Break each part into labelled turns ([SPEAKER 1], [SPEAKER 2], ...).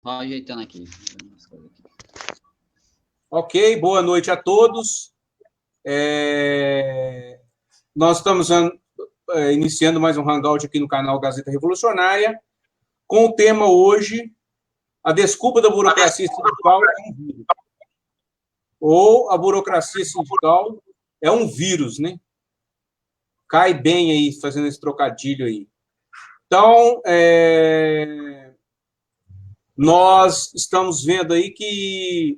[SPEAKER 1] Só ajeitando aqui.
[SPEAKER 2] Ok, boa noite a todos. Nós estamos iniciando mais um Hangout aqui no canal Gazeta Revolucionária, com o tema hoje, a desculpa da burocracia sindical é um vírus. Ou a burocracia sindical é um vírus, né? Cai bem aí, fazendo esse trocadilho aí. Então, nós estamos vendo aí que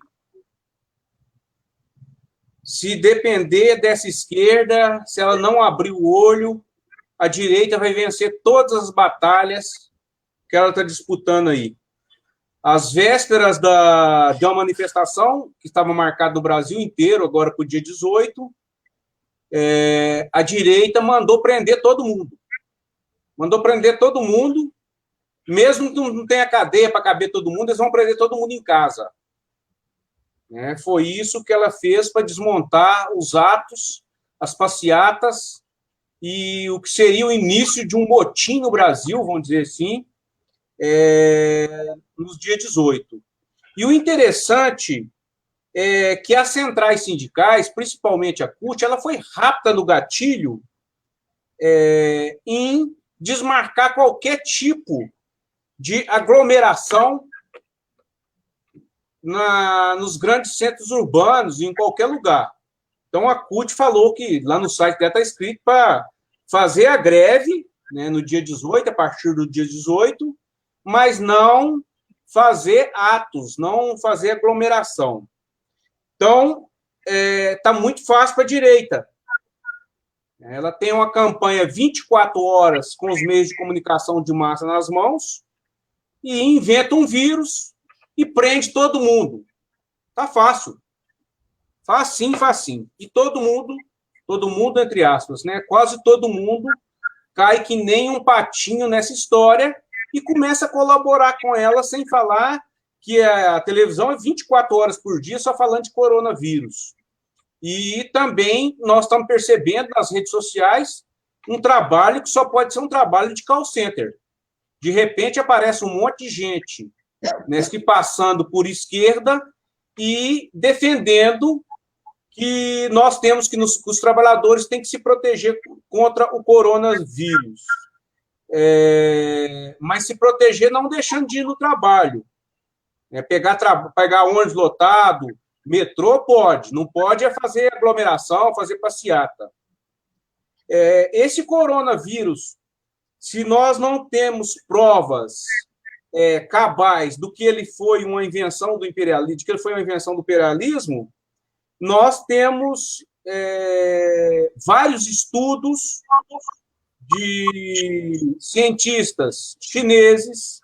[SPEAKER 2] se depender dessa esquerda, se ela não abrir o olho, a direita vai vencer todas as batalhas que ela está disputando aí. Às vésperas de uma manifestação que estava marcada no Brasil inteiro, agora para o dia 18, a direita mandou prender todo mundo. Mandou prender todo mundo, mesmo que não tenha cadeia para caber todo mundo, eles vão prender todo mundo em casa. Foi isso que ela fez para desmontar os atos, as passeatas e o que seria o início de um motim no Brasil, vamos dizer assim, nos dias 18. E o interessante é que as centrais sindicais, principalmente a CUT, ela foi rápida no gatilho em desmarcar qualquer tipo de aglomeração nos grandes centros urbanos, em qualquer lugar. Então, a CUT falou que, lá no site dela está escrito para fazer a greve, né, no dia 18, a partir do dia 18, mas não fazer atos, não fazer aglomeração. Então, está muito fácil para a direita. Ela tem uma campanha 24 horas com os meios de comunicação de massa nas mãos e inventa um vírus e prende todo mundo. Está fácil. Facinho, facinho. E todo mundo entre aspas, né? Quase todo mundo cai que nem um patinho nessa história e começa a colaborar com ela sem falar que a televisão é 24 horas por dia só falando de coronavírus. E também nós estamos percebendo nas redes sociais um trabalho que só pode ser um trabalho de call center. De repente aparece um monte de gente, né, se passando por esquerda e defendendo que nós temos que os trabalhadores têm que se proteger contra o coronavírus. Mas se proteger não deixando de ir no trabalho. Pegar ônibus lotado, metrô pode, não pode é fazer aglomeração, fazer passeata. Esse coronavírus, se nós não temos provas cabais do que ele foi uma invenção do imperialismo, de que ele foi uma invenção do imperialismo, nós temos vários estudos de cientistas chineses,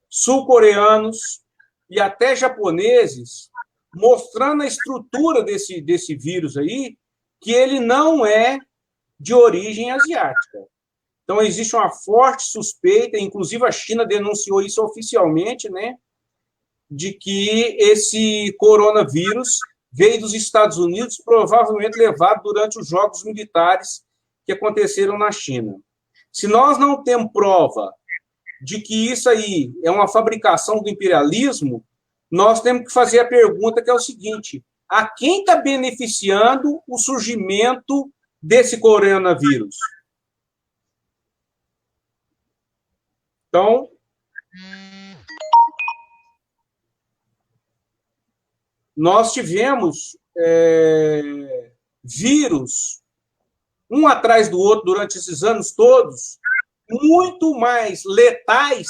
[SPEAKER 2] sul-coreanos e até japoneses mostrando a estrutura desse vírus aí, que ele não é de origem asiática. Então, existe uma forte suspeita, inclusive a China denunciou isso oficialmente, né, de que esse coronavírus veio dos Estados Unidos, provavelmente levado durante os jogos militares que aconteceram na China. Se nós não temos prova de que isso aí é uma fabricação do imperialismo, nós temos que fazer a pergunta que é o seguinte: a quem está beneficiando o surgimento desse coronavírus? Então, nós tivemos vírus, um atrás do outro, durante esses anos todos, muito mais letais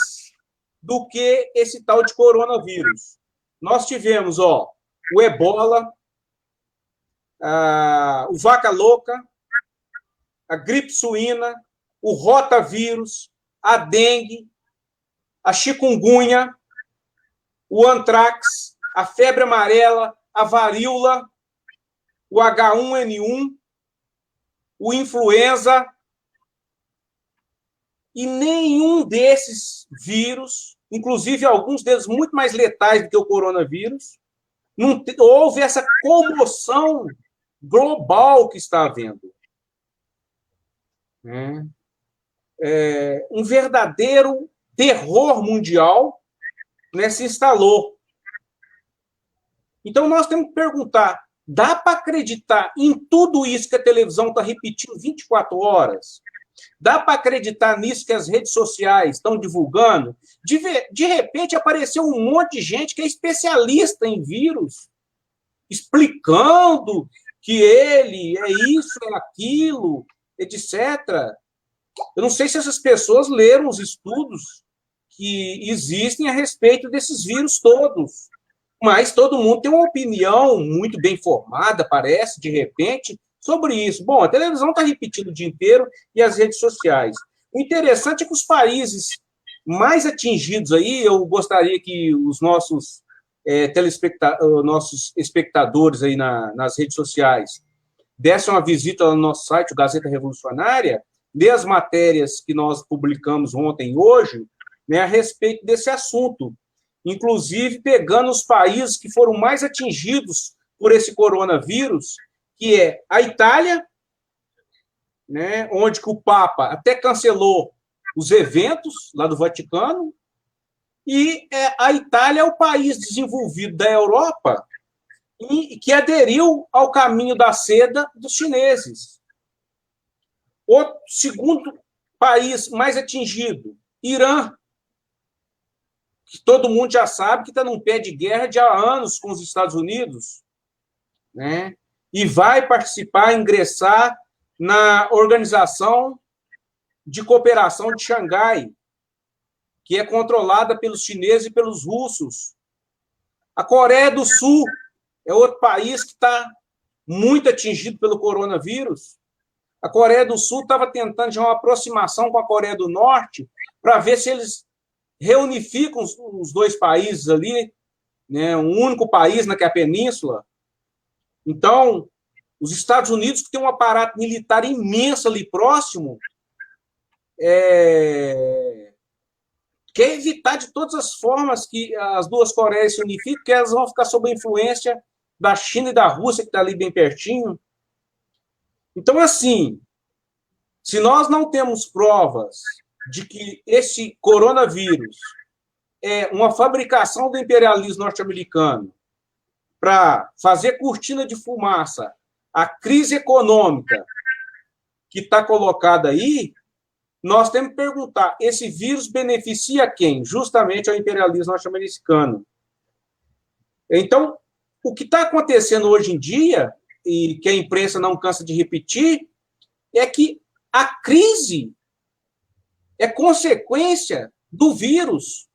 [SPEAKER 2] do que esse tal de coronavírus. Nós tivemos o ebola, o vaca louca, a gripe suína, o rotavírus, a dengue, a chikungunya, o antrax, a febre amarela, a varíola, o H1N1, o influenza, e nenhum desses vírus, inclusive alguns deles muito mais letais do que o coronavírus, não houve essa comoção global que está havendo. Um verdadeiro terror mundial, né, se instalou. Então, nós temos que perguntar, dá para acreditar em tudo isso que a televisão está repetindo 24 horas? Dá para acreditar nisso que as redes sociais estão divulgando? De repente, apareceu um monte de gente que é especialista em vírus, explicando que ele é isso, é aquilo, etc. Eu não sei se essas pessoas leram os estudos que existem a respeito desses vírus todos, mas todo mundo tem uma opinião muito bem formada, parece, de repente, sobre isso. Bom, a televisão está repetindo o dia inteiro e as redes sociais. O interessante é que os países mais atingidos aí, eu gostaria que os nossos nossos espectadores aí nas redes sociais dessem uma visita no nosso site, o Gazeta Revolucionária, ler as matérias que nós publicamos ontem e hoje, né, a respeito desse assunto, inclusive pegando os países que foram mais atingidos por esse coronavírus, que é a Itália, né, onde que o Papa até cancelou os eventos lá do Vaticano, e a Itália é o país desenvolvido da Europa e que aderiu ao caminho da seda dos chineses. O segundo país mais atingido, Irã, que todo mundo já sabe que está num pé de guerra de há anos com os Estados Unidos, né? E vai participar, ingressar na Organização de Cooperação de Xangai, que é controlada pelos chineses e pelos russos. A Coreia do Sul é outro país que está muito atingido pelo coronavírus. A Coreia do Sul estava tentando de uma aproximação com a Coreia do Norte para ver se eles reunificam os dois países ali, né, um único país naquela península. Então, os Estados Unidos, que tem um aparato militar imenso ali próximo, quer evitar de todas as formas que as duas Coreias se unifiquem, porque elas vão ficar sob a influência da China e da Rússia, que está ali bem pertinho. Então, assim, se nós não temos provas de que esse coronavírus é uma fabricação do imperialismo norte-americano para fazer cortina de fumaça a crise econômica que está colocada aí, nós temos que perguntar, esse vírus beneficia quem? Justamente ao imperialismo norte-americano. Então, o que está acontecendo hoje em dia, e que a imprensa não cansa de repetir, é que a crise é consequência do vírus,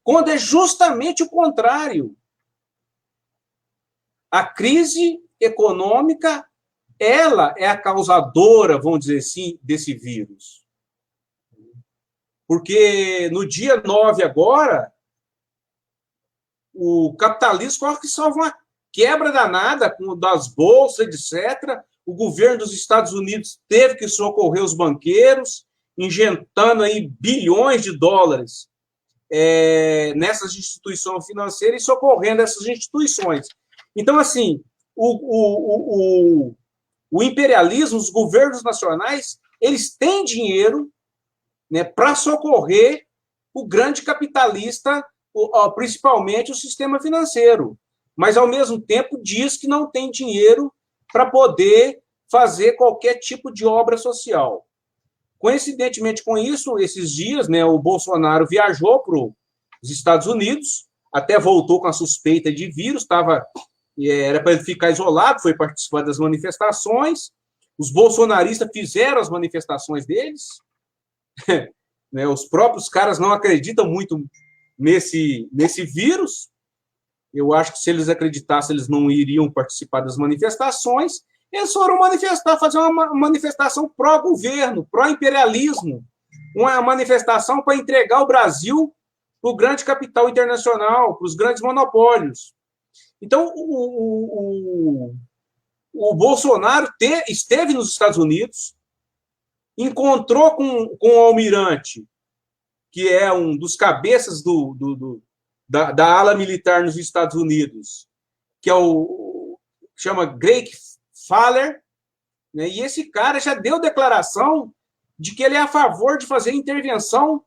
[SPEAKER 2] quando é justamente o contrário. A crise econômica, ela é a causadora, vamos dizer assim, desse vírus. Porque no dia 9 agora, o capitalismo corre que sofre uma quebra danada das bolsas, etc. O governo dos Estados Unidos teve que socorrer os banqueiros, injetando aí bilhões de dólares nessas instituições financeiras e socorrendo essas instituições. Então, assim, o imperialismo, os governos nacionais, eles têm dinheiro, né, para socorrer o grande capitalista, principalmente o sistema financeiro, mas, ao mesmo tempo, diz que não tem dinheiro para poder fazer qualquer tipo de obra social. Coincidentemente com isso, esses dias, né, o Bolsonaro viajou para os Estados Unidos, até voltou com a suspeita de vírus, era para ele ficar isolado, foi participar das manifestações, os bolsonaristas fizeram as manifestações deles, né, os próprios caras não acreditam muito nesse vírus. Eu acho que se eles acreditassem, eles não iriam participar das manifestações. Eles foram manifestar, fazer uma manifestação pró-governo, pró-imperialismo, uma manifestação para entregar o Brasil para o grande capital internacional, para os grandes monopólios. Então, o Bolsonaro esteve nos Estados Unidos, encontrou com o almirante, que é um dos cabeças da ala militar nos Estados Unidos, que chama Greg Faller, né? E esse cara já deu declaração de que ele é a favor de fazer intervenção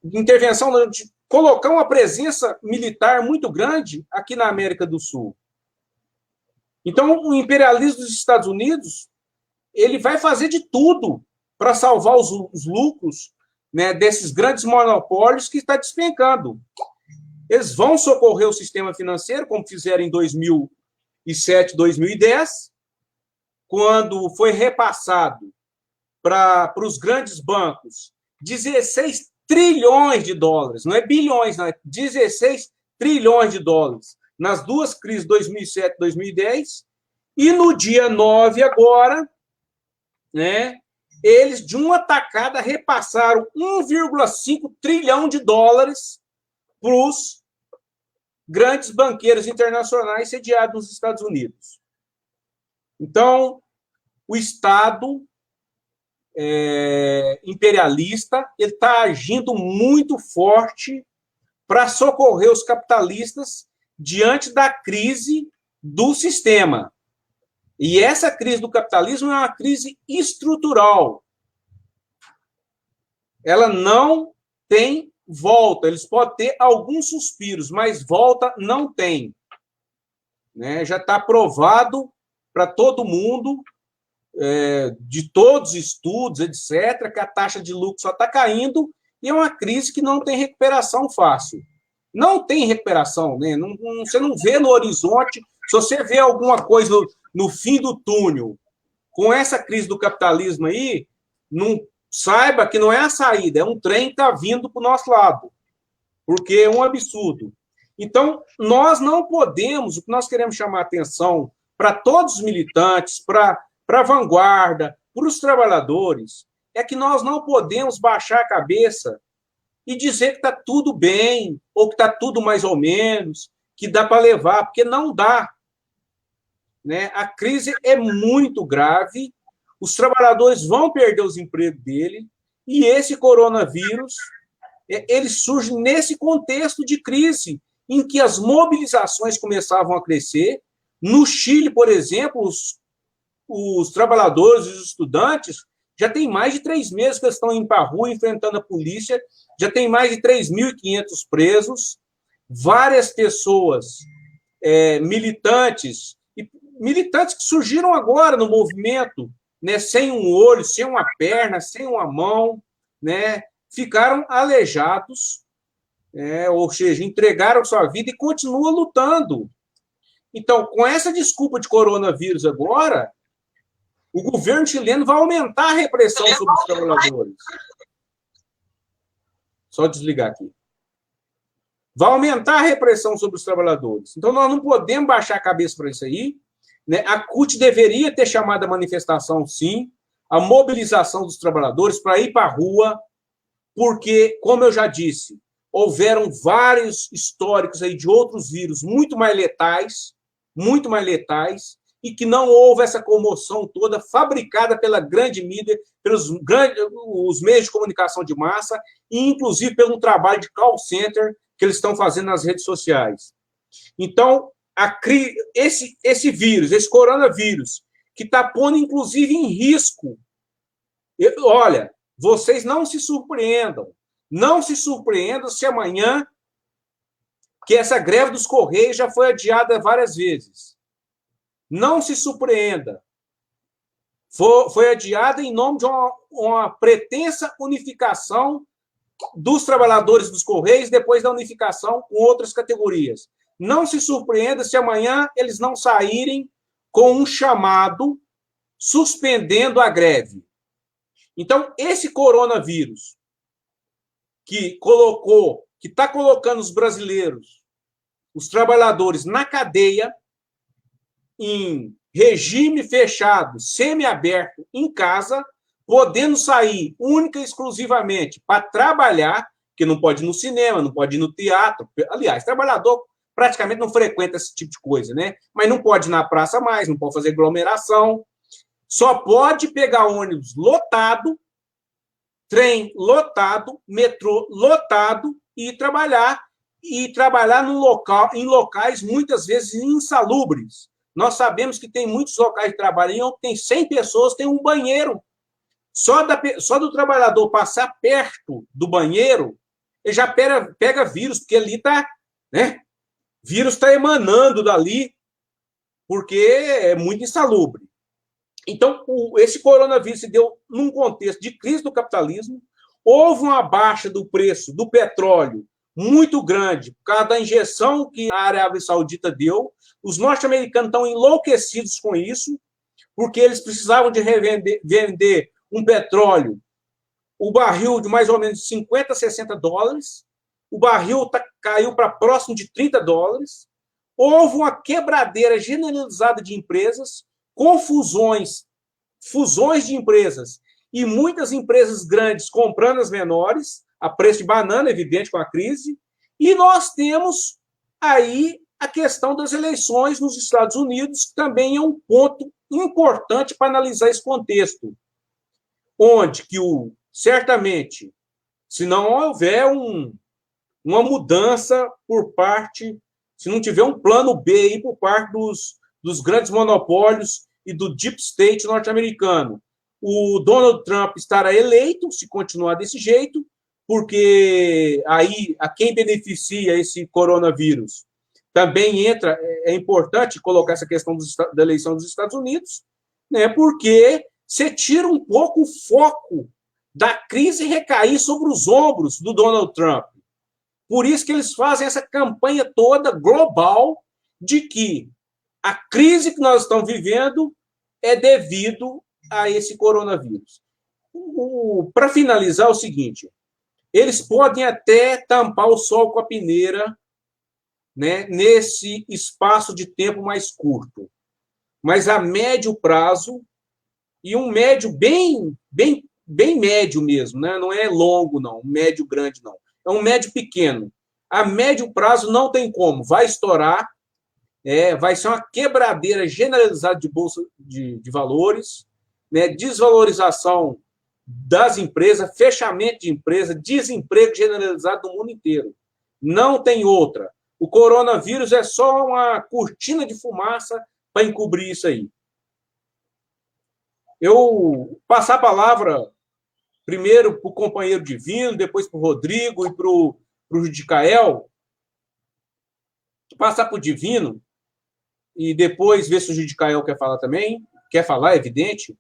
[SPEAKER 2] intervenção, de colocar uma presença militar muito grande aqui na América do Sul. Então, o imperialismo dos Estados Unidos, ele vai fazer de tudo para salvar os lucros, né, desses grandes monopólios que está despencando. Eles vão socorrer o sistema financeiro, como fizeram em 2007, 2010, quando foi repassado para os grandes bancos 16 trilhões de dólares, não é bilhões, não, é 16 trilhões de dólares, nas duas crises 2007 e 2010, e no dia 9 agora, né, eles, de uma tacada, repassaram 1,5 trilhão de dólares para os grandes banqueiros internacionais sediados nos Estados Unidos. Então, o Estado imperialista ele está agindo muito forte para socorrer os capitalistas diante da crise do sistema. E essa crise do capitalismo é uma crise estrutural. Ela não tem volta. Eles podem ter alguns suspiros, mas volta não tem. Né? Já está provado para todo mundo, de todos os estudos, etc., que a taxa de lucro só está caindo e é uma crise que não tem recuperação fácil. Não tem recuperação, né? Você não vê no horizonte. Se você vê alguma coisa no fim do túnel, com essa crise do capitalismo aí, não, saiba que não é a saída, é um trem que está vindo para o nosso lado, porque é um absurdo. Então, nós não podemos, o que nós queremos chamar a atenção para todos os militantes, para a vanguarda, para os trabalhadores, é que nós não podemos baixar a cabeça e dizer que está tudo bem, ou que está tudo mais ou menos, que dá para levar, porque não dá. Né? A crise é muito grave, os trabalhadores vão perder os empregos dele, e esse coronavírus, ele surge nesse contexto de crise, em que as mobilizações começavam a crescer. No Chile, por exemplo, os trabalhadores e os estudantes já tem mais de 3 meses que eles estão indo para a rua enfrentando a polícia, já tem mais de 3.500 presos, várias pessoas militantes que surgiram agora no movimento, né, sem um olho, sem uma perna, sem uma mão, né, ficaram aleijados, ou seja, entregaram sua vida e continuam lutando. Então, com essa desculpa de coronavírus agora, o governo chileno vai aumentar a repressão sobre os trabalhadores. Só desligar aqui. Vai aumentar a repressão sobre os trabalhadores. Então, nós não podemos baixar a cabeça para isso aí. Né? A CUT deveria ter chamado a manifestação, sim, a mobilização dos trabalhadores para ir para a rua, porque, como eu já disse, houveram vários históricos aí de outros vírus muito mais letais, e que não houve essa comoção toda fabricada pela grande mídia, pelos os meios de comunicação de massa, e inclusive pelo trabalho de call center que eles estão fazendo nas redes sociais. Então, esse vírus, esse coronavírus, que está pondo, inclusive, em risco. Olha, vocês não se surpreendam se amanhã, que essa greve dos Correios já foi adiada várias vezes. Não se surpreenda. Foi adiada em nome de uma pretensa unificação dos trabalhadores dos Correios depois da unificação com outras categorias. Não se surpreenda se amanhã eles não saírem com um chamado suspendendo a greve. Então, esse coronavírus que está colocando os brasileiros, os trabalhadores, na cadeia, em regime fechado, semiaberto, em casa, podendo sair única e exclusivamente para trabalhar, que não pode ir no cinema, não pode ir no teatro. Aliás, trabalhador praticamente não frequenta esse tipo de coisa, né? Mas não pode ir na praça mais, não pode fazer aglomeração, só pode pegar ônibus lotado, trem lotado, metrô lotado e trabalhar em locais muitas vezes insalubres. Nós sabemos que tem muitos locais de trabalho onde tem 100 pessoas, tem um banheiro. Só do trabalhador passar perto do banheiro, ele já pega vírus, porque ali está, né? Vírus está emanando dali, porque é muito insalubre. Então, esse coronavírus se deu num contexto de crise do capitalismo, houve uma baixa do preço do petróleo muito grande por causa da injeção que a Arábia Saudita deu. Os norte-americanos estão enlouquecidos com isso, porque eles precisavam de vender um petróleo, o barril de mais ou menos 50, 60 dólares, o barril caiu para próximo de 30 dólares, houve uma quebradeira generalizada de empresas, confusões, fusões de empresas, e muitas empresas grandes comprando as menores, a preço de banana, evidente, com a crise, e nós temos aí a questão das eleições nos Estados Unidos, que também é um ponto importante para analisar esse contexto, onde que certamente, se não houver uma mudança por parte, se não tiver um plano B aí por parte dos grandes monopólios e do deep state norte-americano, o Donald Trump estará eleito, se continuar desse jeito, porque aí a quem beneficia esse coronavírus também entra, é importante colocar essa questão da eleição dos Estados Unidos, né, porque você tira um pouco o foco da crise recair sobre os ombros do Donald Trump. Por isso que eles fazem essa campanha toda global de que a crise que nós estamos vivendo é devido a esse coronavírus. Para finalizar, é o seguinte, eles podem até tampar o sol com a peneira, né, nesse espaço de tempo mais curto, mas a médio prazo, e um médio bem médio mesmo, né? Não é longo, não, médio grande, não. É um médio pequeno. A médio prazo não tem como, vai estourar, vai ser uma quebradeira generalizada de bolsa de valores, né? Desvalorização das empresas, fechamento de empresa, desemprego generalizado no mundo inteiro. Não tem outra. O coronavírus é só uma cortina de fumaça para encobrir isso aí. Eu passar a palavra primeiro para o companheiro Divino, depois para o Rodrigo e para o Judicael. Passar para o Divino e depois ver se o Judicael quer falar também. Quer falar, é evidente.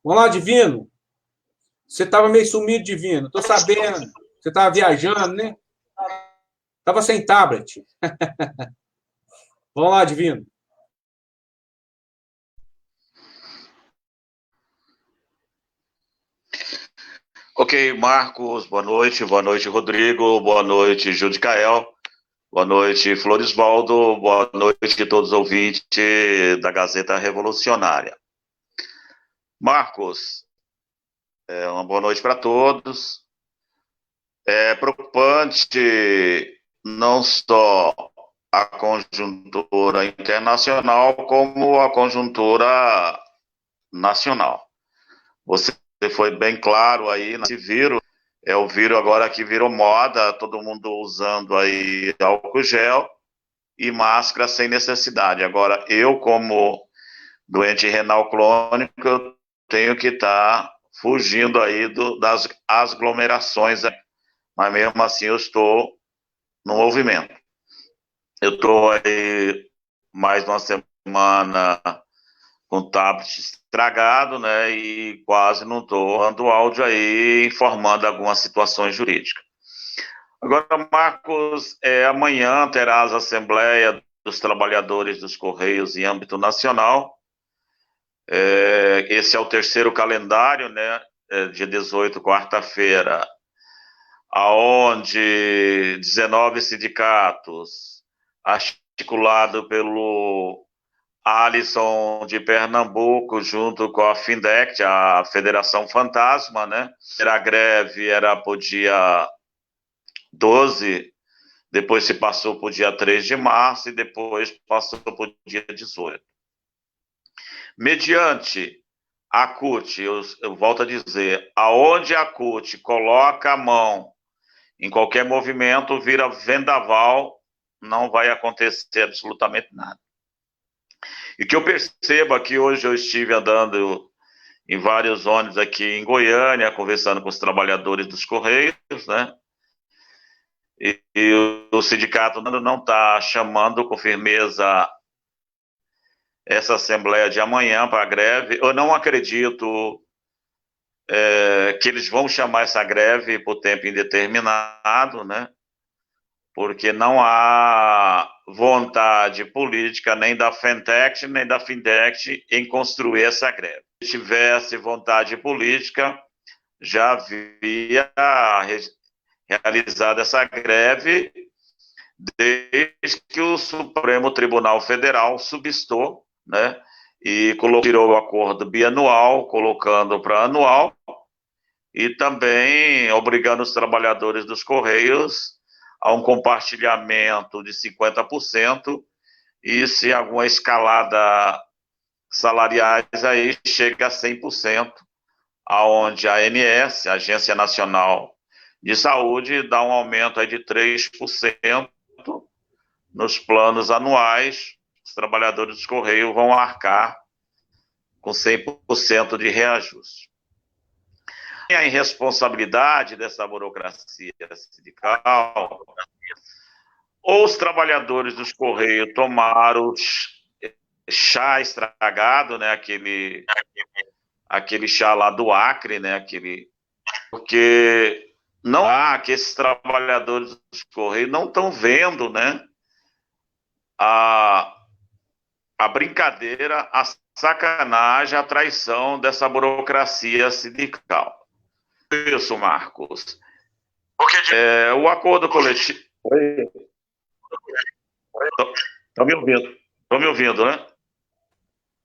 [SPEAKER 2] Vamos lá, Divino. Você estava meio sumido, Divino. Estou sabendo. Você estava viajando, né? Estava sem tablet. Vamos lá, Divino.
[SPEAKER 1] Ok, Marcos, boa noite, Rodrigo, boa noite, Judicael, boa noite, Florisvaldo, boa noite a todos os ouvintes da Gazeta Revolucionária. Marcos, uma boa noite para todos. É preocupante não só a conjuntura internacional, como a conjuntura nacional. Você foi bem claro aí nesse vírus. O vírus agora que virou moda, todo mundo usando aí álcool gel e máscara sem necessidade. Agora, eu, como doente renal crônico, eu tenho que estar fugindo aí das aglomerações, mas mesmo assim eu estou no movimento. Eu estou aí mais uma semana com o tablet estragado, né, e quase não estou dando áudio aí, informando algumas situações jurídicas. Agora, Marcos, amanhã terás a Assembleia dos Trabalhadores dos Correios em âmbito nacional. Esse é o terceiro calendário, né, dia 18, quarta-feira, aonde 19 sindicatos, articulado pelo Alisson de Pernambuco, junto com a Findect, a Federação Fantasma, né? A greve era para o dia 12, depois se passou para o dia 3 de março e depois passou para o dia 18. Mediante a CUT, eu volto a dizer, aonde a CUT coloca a mão em qualquer movimento, vira vendaval, não vai acontecer absolutamente nada. E que eu percebo aqui, hoje eu estive andando em vários ônibus aqui em Goiânia, conversando com os trabalhadores dos Correios, né? E o sindicato não está chamando com firmeza essa assembleia de amanhã para a greve. Eu não acredito que eles vão chamar essa greve por tempo indeterminado, né? Porque não há vontade política nem da FENTECH nem da FINDECT em construir essa greve. Se tivesse vontade política, já havia realizado essa greve desde que o Supremo Tribunal Federal substou, né, e tirou o acordo bianual, colocando para anual, e também obrigando os trabalhadores dos Correios a um compartilhamento de 50%, e se alguma escalada salariais aí chega a 100%, aonde a ANS, a Agência Nacional de Saúde, dá um aumento aí de 3% nos planos anuais. Os trabalhadores dos Correios vão arcar com 100% de reajuste. E a irresponsabilidade dessa burocracia sindical, ou os trabalhadores dos Correios tomaram chá estragado, né, aquele chá lá do Acre, né, porque não há que esses trabalhadores dos Correios não estão vendo, né, a brincadeira, a sacanagem, a traição dessa burocracia sindical. Isso, Marcos. O acordo coletivo. Estão me ouvindo? Estão me ouvindo, né?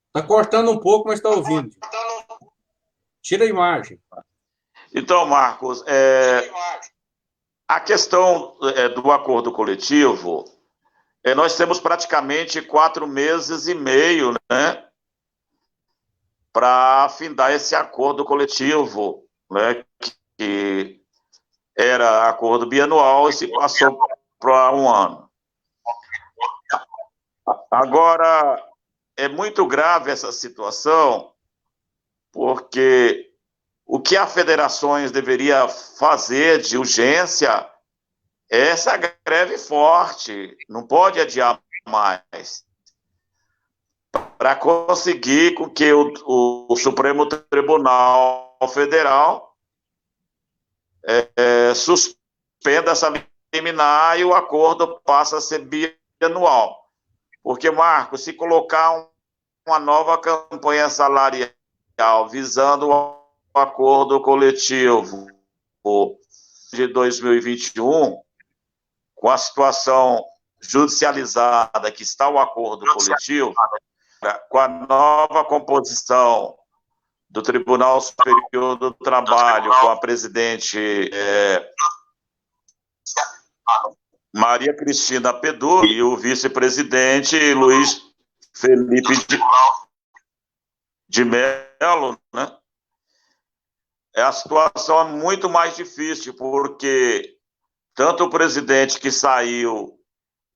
[SPEAKER 2] Está cortando um pouco, mas está ouvindo. Tira a imagem.
[SPEAKER 1] Então, Marcos, a questão do acordo coletivo, nós temos praticamente 4 meses e meio, né, para afindar esse acordo coletivo, né, que era acordo bianual e se passou para um ano. Agora, é muito grave essa situação, porque o que as federações deveriam fazer de urgência é essa greve forte, não pode adiar mais, para conseguir com que o Supremo Tribunal Federal suspenda essa liminar e o acordo passa a ser bianual. Porque, Marcos, se colocar uma nova campanha salarial visando o acordo coletivo de 2021, com a situação judicializada que está o acordo coletivo, com a nova composição do Tribunal Superior do Trabalho, com a presidente Maria Cristina Pedro e o vice-presidente Luiz Felipe de Mello, né? A situação é muito mais difícil, porque tanto o presidente que saiu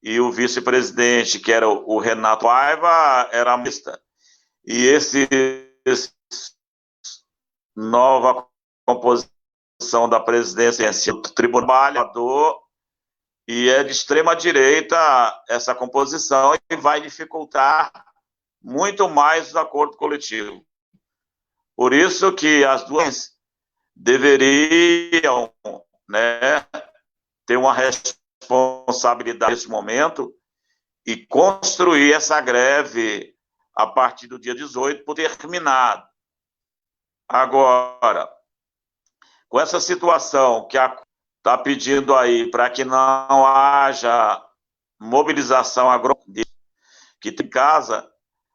[SPEAKER 1] e o vice-presidente, que era o Renato Paiva, era mista. E esse nova composição da presidência do Tribunal Trabalhador, e é de extrema direita essa composição, e vai dificultar muito mais o acordo coletivo. Por isso que as duas deveriam, né, ter uma responsabilidade nesse momento e construir essa greve a partir do dia 18 por terminado. Agora, com essa situação que está pedindo aí para que não haja mobilização que tem em casa,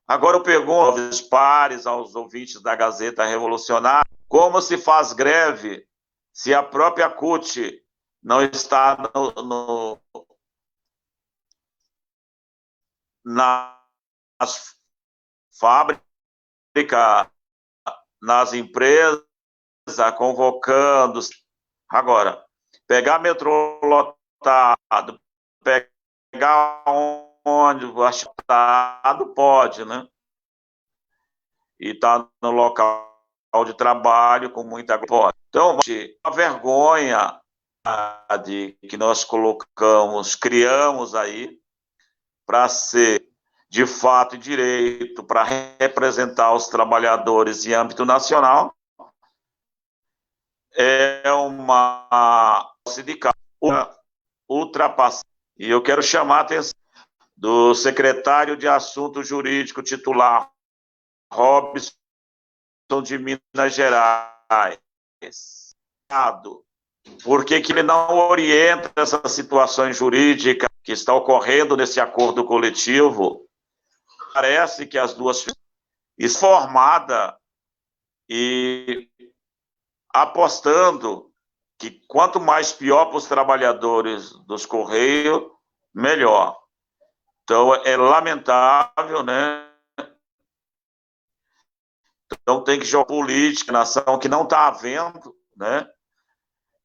[SPEAKER 1] agora eu pergunto aos pares, aos ouvintes da Gazeta Revolucionária, como se faz greve se a própria CUT não está nas fábricas, nas empresas, convocando. Agora, pegar metrô lotado, pegar ônibus achado, pode, né? E tá no local de trabalho com muita glória. Então, a vergonha que nós criamos aí para ser de fato e direito, para representar os trabalhadores em âmbito nacional, é uma sindicato ultrapassada. E eu quero chamar a atenção do secretário de Assuntos Jurídicos titular, Robson de Minas Gerais. Por que ele não orienta essas situações jurídicas que estão ocorrendo nesse acordo coletivo? Parece que as duas formada e apostando que quanto mais pior para os trabalhadores dos Correios, melhor. Então, é lamentável, né? Então, tem que jogar política, nação que não está havendo, né?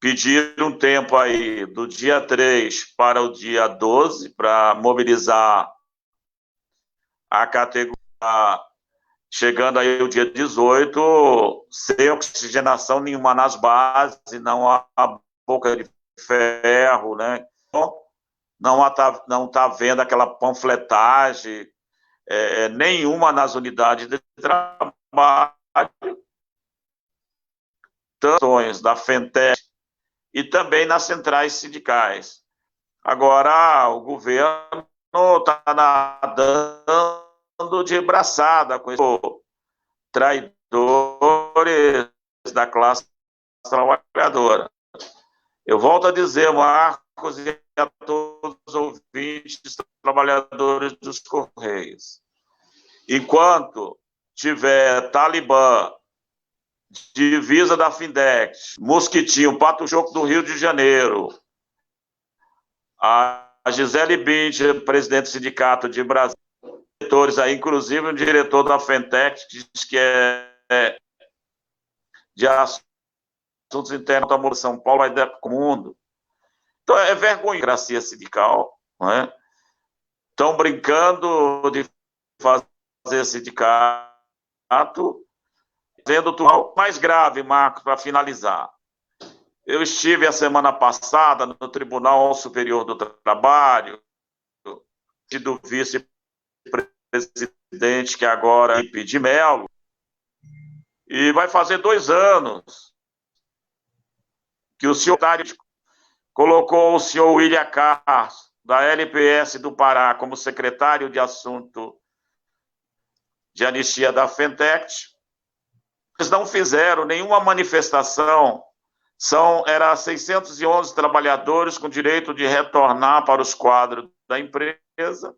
[SPEAKER 1] Pedir um tempo aí do dia 3 para o dia 12 para mobilizar a categoria, chegando aí o dia 18, sem oxigenação nenhuma nas bases, não há boca de ferro, né? Não tá vendo aquela panfletagem nenhuma nas unidades de trabalho, tanto da FENTEC e também nas centrais sindicais. Agora, o governo está nadando de braçada com esses traidores da classe trabalhadora. Eu volto a dizer, Marcos, e a todos os ouvintes, trabalhadores dos Correios, enquanto tiver Talibã, divisa da Findex, Mosquitinho, Pato Joco do Rio de Janeiro, a Gisele Bündchen, presidente do Sindicato de Brasília, diretores aí, inclusive o diretor da Fentex, que diz que é de assuntos internos da São Paulo, vai dar para o mundo. Então, é vergonha a democracia sindical, não é? Estão brincando de fazer sindicato, sendo tudo mais grave, Marcos, para finalizar. Eu estive a semana passada no Tribunal Superior do Trabalho, do vice-presidente, que agora é de Melo, e vai fazer 2 anos que o senhor colocou o senhor William Carlos, da LPS do Pará, como secretário de Assunto de Anistia da Fentex. Eles não fizeram nenhuma manifestação. Era 611 trabalhadores com direito de retornar para os quadros da empresa.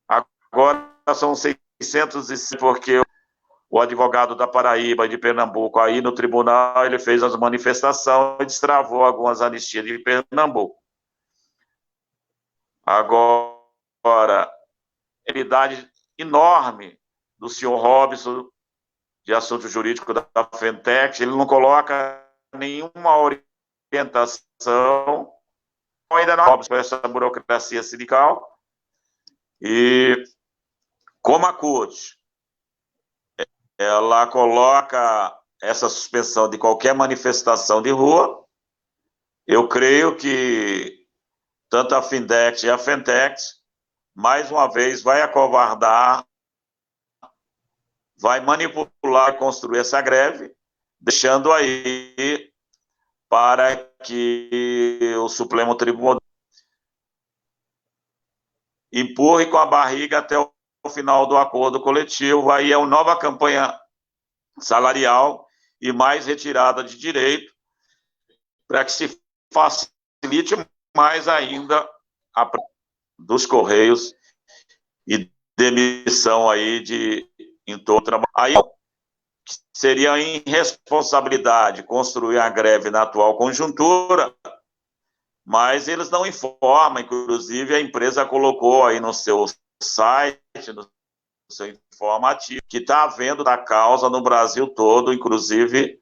[SPEAKER 1] Agora são 605, porque o advogado da Paraíba e de Pernambuco, aí no tribunal, ele fez as manifestações e destravou algumas anistias de Pernambuco. Agora, realidade enorme do senhor Robson, de Assunto Jurídico da Fentex, ele não coloca nenhuma orientação, ainda não com essa burocracia sindical, e como a CUT, ela coloca essa suspensão de qualquer manifestação de rua, eu creio que tanto a Findex e a Fentex, mais uma vez, vai acovardar, vai manipular e construir essa greve, deixando aí para que o Supremo Tribunal empurre com a barriga até o final do acordo coletivo. Aí é uma nova campanha salarial e mais retirada de direito, para que se facilite mais ainda a dos Correios e demissão aí em todo o trabalho. Aí seria irresponsabilidade construir a greve na atual conjuntura, mas eles não informam, inclusive a empresa colocou aí no seu site, no seu informativo, que está havendo da causa no Brasil todo, inclusive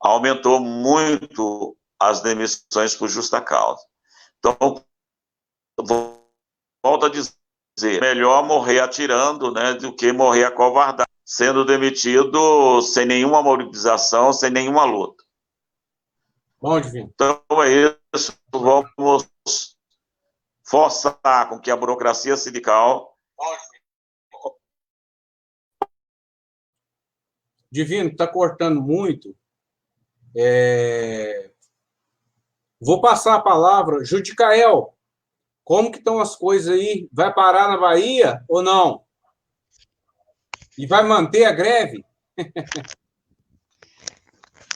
[SPEAKER 1] aumentou muito as demissões por justa causa. Então, volto a dizer, melhor morrer atirando, né, do que morrer acovardado. sendo demitido sem nenhuma mobilização, sem nenhuma luta.
[SPEAKER 2] Bom, Divino.
[SPEAKER 1] Então é isso, vamos forçar com que a burocracia sindical...
[SPEAKER 2] Divino, está cortando muito. Vou passar a palavra. Judicael, como que estão as coisas aí? Vai parar na Bahia ou não? E vai manter a greve?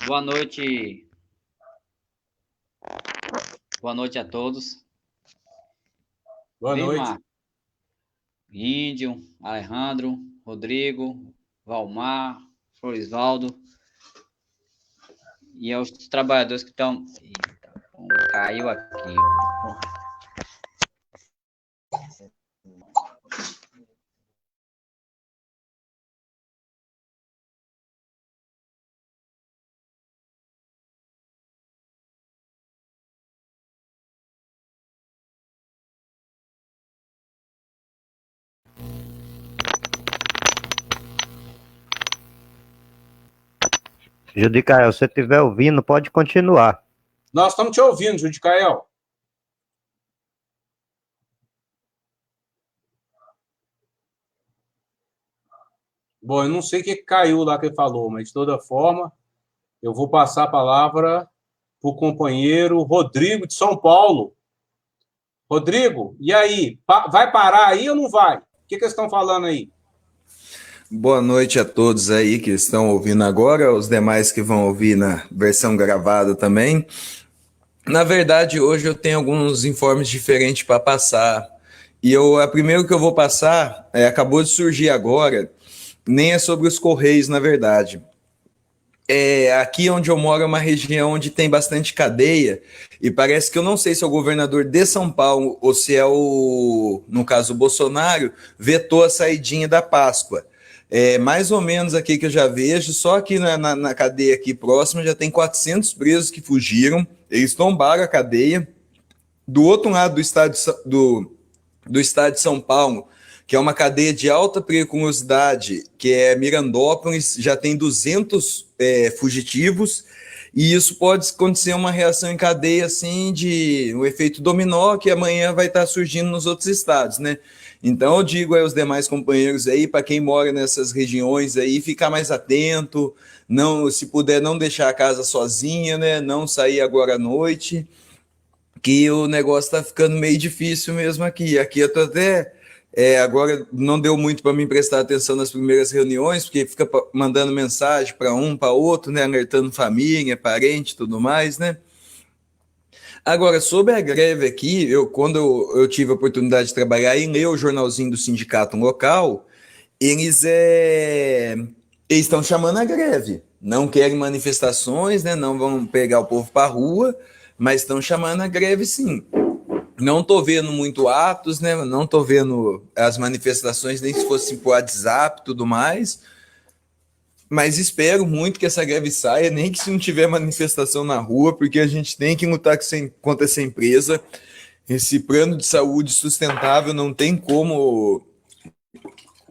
[SPEAKER 3] Boa noite. Boa noite a todos.
[SPEAKER 2] Boa noite.
[SPEAKER 3] Índio, Alejandro, Rodrigo, Valmar, Florisvaldo e aos trabalhadores que estão... Eita, caiu aqui.
[SPEAKER 4] Judicael, se você estiver ouvindo, pode continuar.
[SPEAKER 2] Nós estamos te ouvindo, Judicael. Bom, eu não sei o que caiu lá que ele falou, mas de toda forma, eu vou passar a palavra para o companheiro Rodrigo de São Paulo. Rodrigo, e aí? Vai parar aí ou não vai? O que eles estão falando aí?
[SPEAKER 5] Boa noite a todos aí que estão ouvindo agora, os demais que vão ouvir na versão gravada também. Na verdade, hoje eu tenho alguns informes diferentes para passar. E a primeiro que eu vou passar, acabou de surgir agora, nem é sobre os Correios, na verdade. Aqui onde eu moro é uma região onde tem bastante cadeia, e parece que eu não sei se é o governador de São Paulo ou se é no caso, o Bolsonaro, vetou a saidinha da Páscoa. Mais ou menos aqui que eu já vejo, só aqui na cadeia aqui próxima já tem 400 presos que fugiram, eles tombaram a cadeia. Do outro lado do estado de São Paulo, que é uma cadeia de alta periculosidade, que é Mirandópolis, já tem 200 fugitivos, e isso pode acontecer uma reação em cadeia, assim, de um efeito dominó, que amanhã vai estar surgindo nos outros estados, né? Então eu digo aos demais companheiros aí, para quem mora nessas regiões aí, ficar mais atento, não, se puder não deixar a casa sozinha, né? Não sair agora à noite, que o negócio está ficando meio difícil mesmo aqui. Aqui eu tô até... agora não deu muito para mim prestar atenção nas primeiras reuniões, porque fica mandando mensagem para um, para outro, né, alertando família, parente, tudo mais, né? Agora, sobre a greve aqui, quando eu tive a oportunidade de trabalhar e ler o jornalzinho do sindicato local, eles estão chamando a greve. Não querem manifestações, né, não vão pegar o povo para a rua, mas estão chamando a greve sim. Não estou vendo muito atos, né? Não estou vendo as manifestações, nem se fosse por WhatsApp e tudo mais. Mas espero muito que essa greve saia, nem que se não tiver manifestação na rua, porque a gente tem que lutar contra essa empresa. Esse plano de saúde sustentável não tem como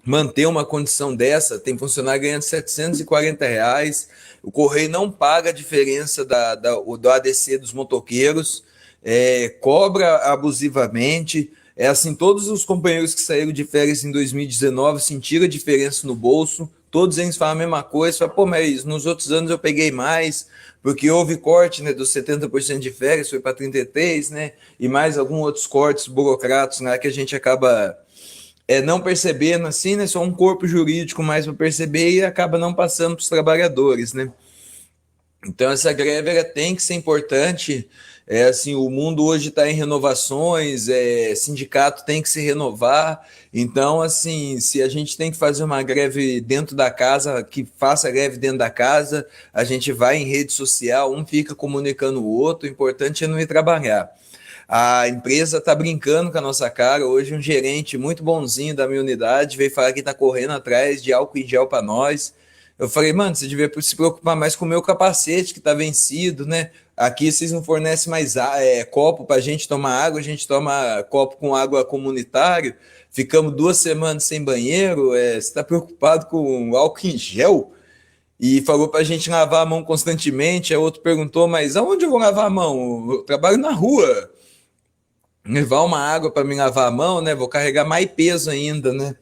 [SPEAKER 5] manter uma condição dessa. Tem funcionário ganhando R$740. O Correio não paga a diferença do ADC dos motoqueiros. Cobra abusivamente. Assim, todos os companheiros que saíram de férias em 2019 sentiram a diferença no bolso. Todos eles falam a mesma coisa. Falam, pô, mas nos outros anos eu peguei mais, porque houve corte, né, dos 70% de férias, foi para 33%, né, e mais alguns outros cortes burocráticos, né, que a gente acaba não percebendo, assim, né, só um corpo jurídico mais para perceber e acaba não passando para os trabalhadores, né. Então essa greve ela tem que ser importante. Assim, o mundo hoje está em renovações, sindicato tem que se renovar. Então, assim, se a gente tem que fazer uma greve dentro da casa, que faça greve dentro da casa, a gente vai em rede social, um fica comunicando o outro, o importante é não ir trabalhar. A empresa está brincando com a nossa cara. Hoje um gerente muito bonzinho da minha unidade veio falar que está correndo atrás de álcool em gel para nós. Eu falei, mano, você devia se preocupar mais com o meu capacete que tá vencido, né? Aqui vocês não fornecem mais copo pra gente tomar água, a gente toma copo com água comunitário, ficamos 2 semanas sem banheiro, você tá preocupado com álcool em gel? E falou pra gente lavar a mão constantemente. Aí outro perguntou, mas aonde eu vou lavar a mão? Eu trabalho na rua. Levar uma água para me lavar a mão, né? Vou carregar mais peso ainda, né?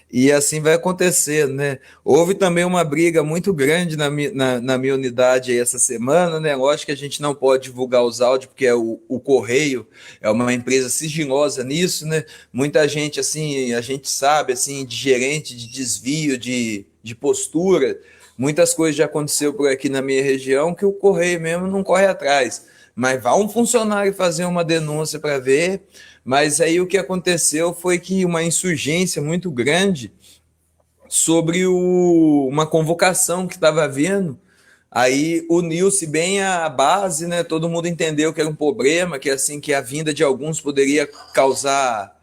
[SPEAKER 5] E assim vai acontecer, né? Houve também uma briga muito grande na minha unidade aí essa semana, né? Lógico que a gente não pode divulgar os áudios, porque o Correio é uma empresa sigilosa nisso, né? Muita gente, assim, a gente sabe, assim, de gerente, de desvio, de postura, muitas coisas já aconteceu por aqui na minha região que o Correio mesmo não corre atrás. Mas vai um funcionário fazer uma denúncia para ver. Mas aí o que aconteceu foi que uma insurgência muito grande sobre uma convocação que estava havendo. Aí uniu-se bem a base, né? Todo mundo entendeu que era um problema, que assim que a vinda de alguns poderia causar,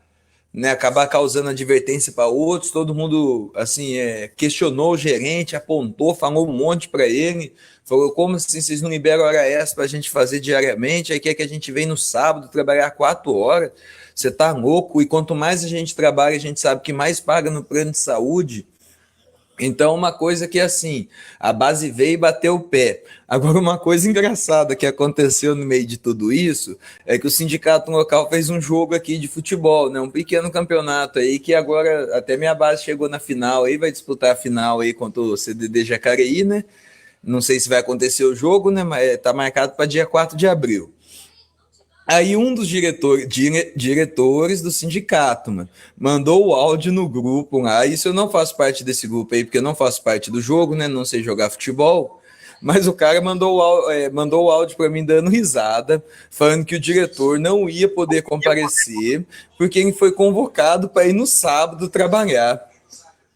[SPEAKER 5] né, acabar causando advertência para outros. Todo mundo assim questionou o gerente, apontou, falou um monte para ele, falou como assim vocês não liberam hora extra para a gente fazer diariamente, aí quer que a gente venha no sábado trabalhar 4 horas, você tá louco? E quanto mais a gente trabalha, a gente sabe que mais paga no plano de saúde. Então, uma coisa que assim, a base veio e bateu o pé. Agora, uma coisa engraçada que aconteceu no meio de tudo isso é que o sindicato local fez um jogo aqui de futebol, né? Um pequeno campeonato aí que agora até minha base chegou na final aí, vai disputar a final aí contra o CDD Jacareí, né? Não sei se vai acontecer o jogo, né? Mas tá marcado para dia 4 de abril. Aí um dos diretores do sindicato, mano, mandou o áudio no grupo lá. Isso eu não faço parte desse grupo aí, porque eu não faço parte do jogo, né? Não sei jogar futebol. Mas o cara mandou o áudio para mim dando risada, falando que o diretor não ia poder comparecer, porque ele foi convocado para ir no sábado trabalhar.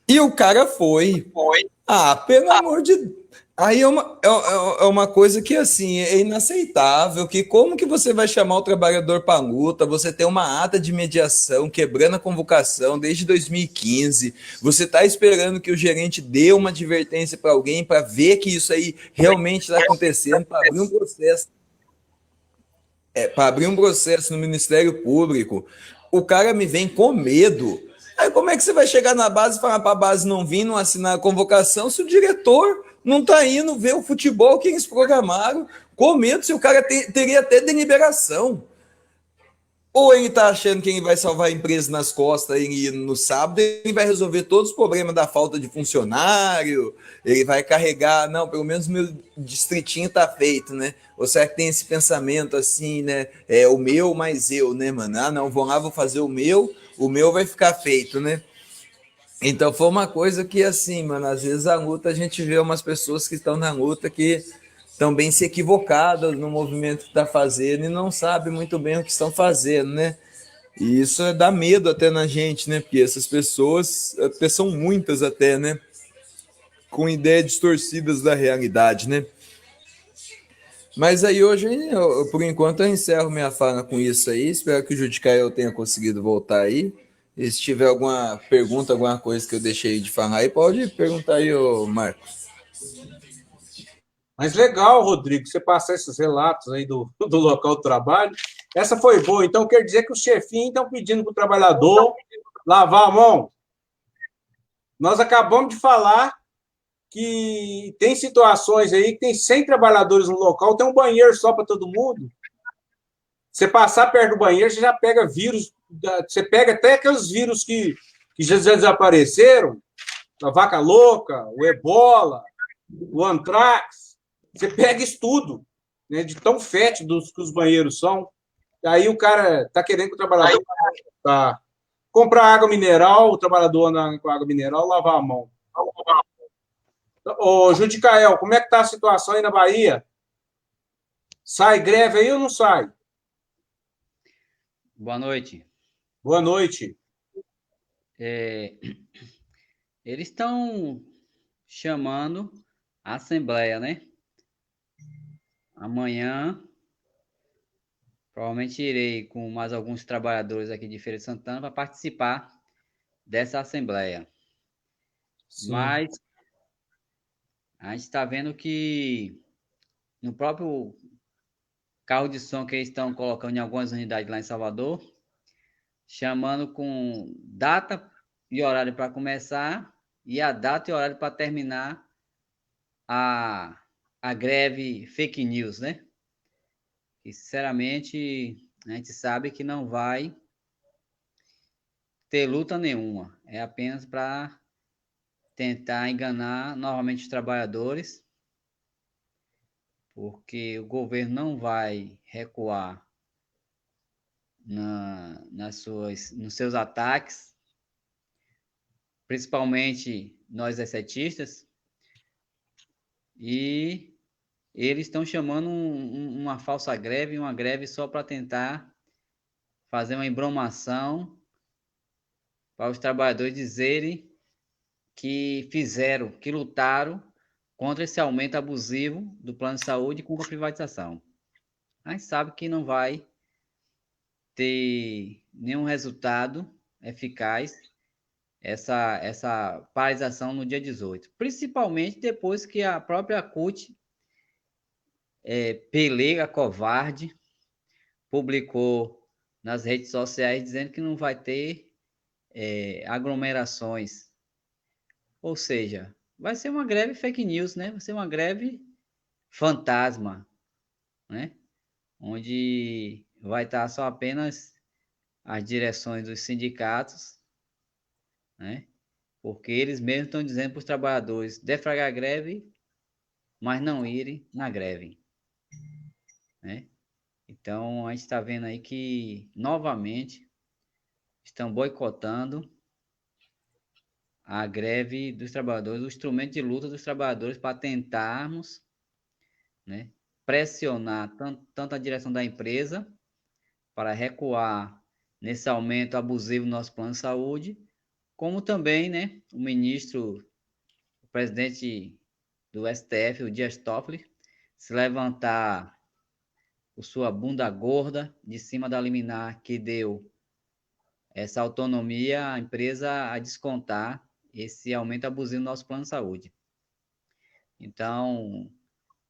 [SPEAKER 5] E o cara foi. Ah, pelo amor de Deus. Aí é uma coisa que, assim, é inaceitável, que como que você vai chamar o trabalhador para luta, você tem uma ata de mediação quebrando a convocação desde 2015, você está esperando que o gerente dê uma advertência para alguém para ver que isso aí realmente está acontecendo, para abrir um processo, para abrir um processo no Ministério Público. O cara me vem com medo. Aí como é que você vai chegar na base e falar para a base não vir, não assinar a convocação, se o diretor não está indo ver o futebol que eles programaram, com medo se o cara teria até deliberação? Ou ele está achando que ele vai salvar a empresa nas costas e no sábado ele vai resolver todos os problemas da falta de funcionário, ele vai carregar, não, pelo menos meu distritinho está feito, né? Ou será que tem esse pensamento assim, né? É o meu mais eu, né, mano? Ah, não, vou lá, vou fazer o meu vai ficar feito, né? Então foi uma coisa que, assim, mano, às vezes a luta a gente vê umas pessoas que estão na luta que estão bem se equivocadas no movimento que está fazendo e não sabem muito bem o que estão fazendo, né? E isso dá medo até na gente, né? Porque essas pessoas, até são muitas até, né? Com ideias distorcidas da realidade, né? Mas aí hoje, por enquanto, eu encerro minha fala com isso aí. Espero que o Judicael tenha conseguido voltar aí. E se tiver alguma pergunta, alguma coisa que eu deixei de falar aí, pode perguntar aí, ô Marcos.
[SPEAKER 2] Mas legal, Rodrigo, você passar esses relatos aí do local do trabalho. Essa foi boa. Então, quer dizer que os chefinhos estão pedindo para o trabalhador lavar a mão. Nós acabamos de falar que tem situações aí que tem 100 trabalhadores no local, tem um banheiro só para todo mundo. Você passar perto do banheiro, você já pega vírus, você pega até aqueles vírus que já desapareceram, a vaca louca, o ebola, o antrax, você pega isso tudo, né, de tão fétidos que os banheiros são. Aí o cara está querendo que o trabalhador comprar água mineral, o trabalhador anda com água mineral, lavar a mão. Ô, Judicael, como é que está a situação aí na Bahia? Sai greve aí ou não sai?
[SPEAKER 3] Boa noite.
[SPEAKER 2] Boa noite.
[SPEAKER 3] Eles estão chamando a Assembleia, né? Amanhã, provavelmente irei com mais alguns trabalhadores aqui de Feira de Santana para participar dessa Assembleia. Sim. Mas A gente está vendo que no próprio carro de som que eles estão colocando em algumas unidades lá em Salvador, chamando com data e horário para começar e a data e horário para terminar a, a greve fake news, né? E, sinceramente, a gente sabe que não vai ter luta nenhuma. É apenas para tentar enganar novamente os trabalhadores, porque o governo não vai recuar nos seus ataques, principalmente nós excetistas, e eles estão chamando uma falsa greve, uma greve só para tentar fazer uma embromação para os trabalhadores dizerem que fizeram, que lutaram contra esse aumento abusivo do plano de saúde e contra a privatização. A gente sabe que não vai ter nenhum resultado eficaz essa paralisação no dia 18, principalmente depois que a própria CUT, pelega, covarde, publicou nas redes sociais dizendo que não vai ter aglomerações. Ou seja, vai ser uma greve fake news, né? Vai ser uma greve fantasma, né? Onde vai estar só apenas as direções dos sindicatos, né? Porque eles mesmos estão dizendo para os trabalhadores defragrar a greve, mas não irem na greve, né? Então, a gente está vendo aí que, novamente, estão boicotando a greve dos trabalhadores, o instrumento de luta dos trabalhadores para tentarmos, né, pressionar tanto a direção da empresa para recuar nesse aumento abusivo do nosso plano de saúde, como também, né, o presidente do STF, o Dias Toffoli, se levantar com sua bunda gorda de cima da liminar que deu essa autonomia à empresa a descontar esse aumento abusivo do nosso plano de saúde. Então,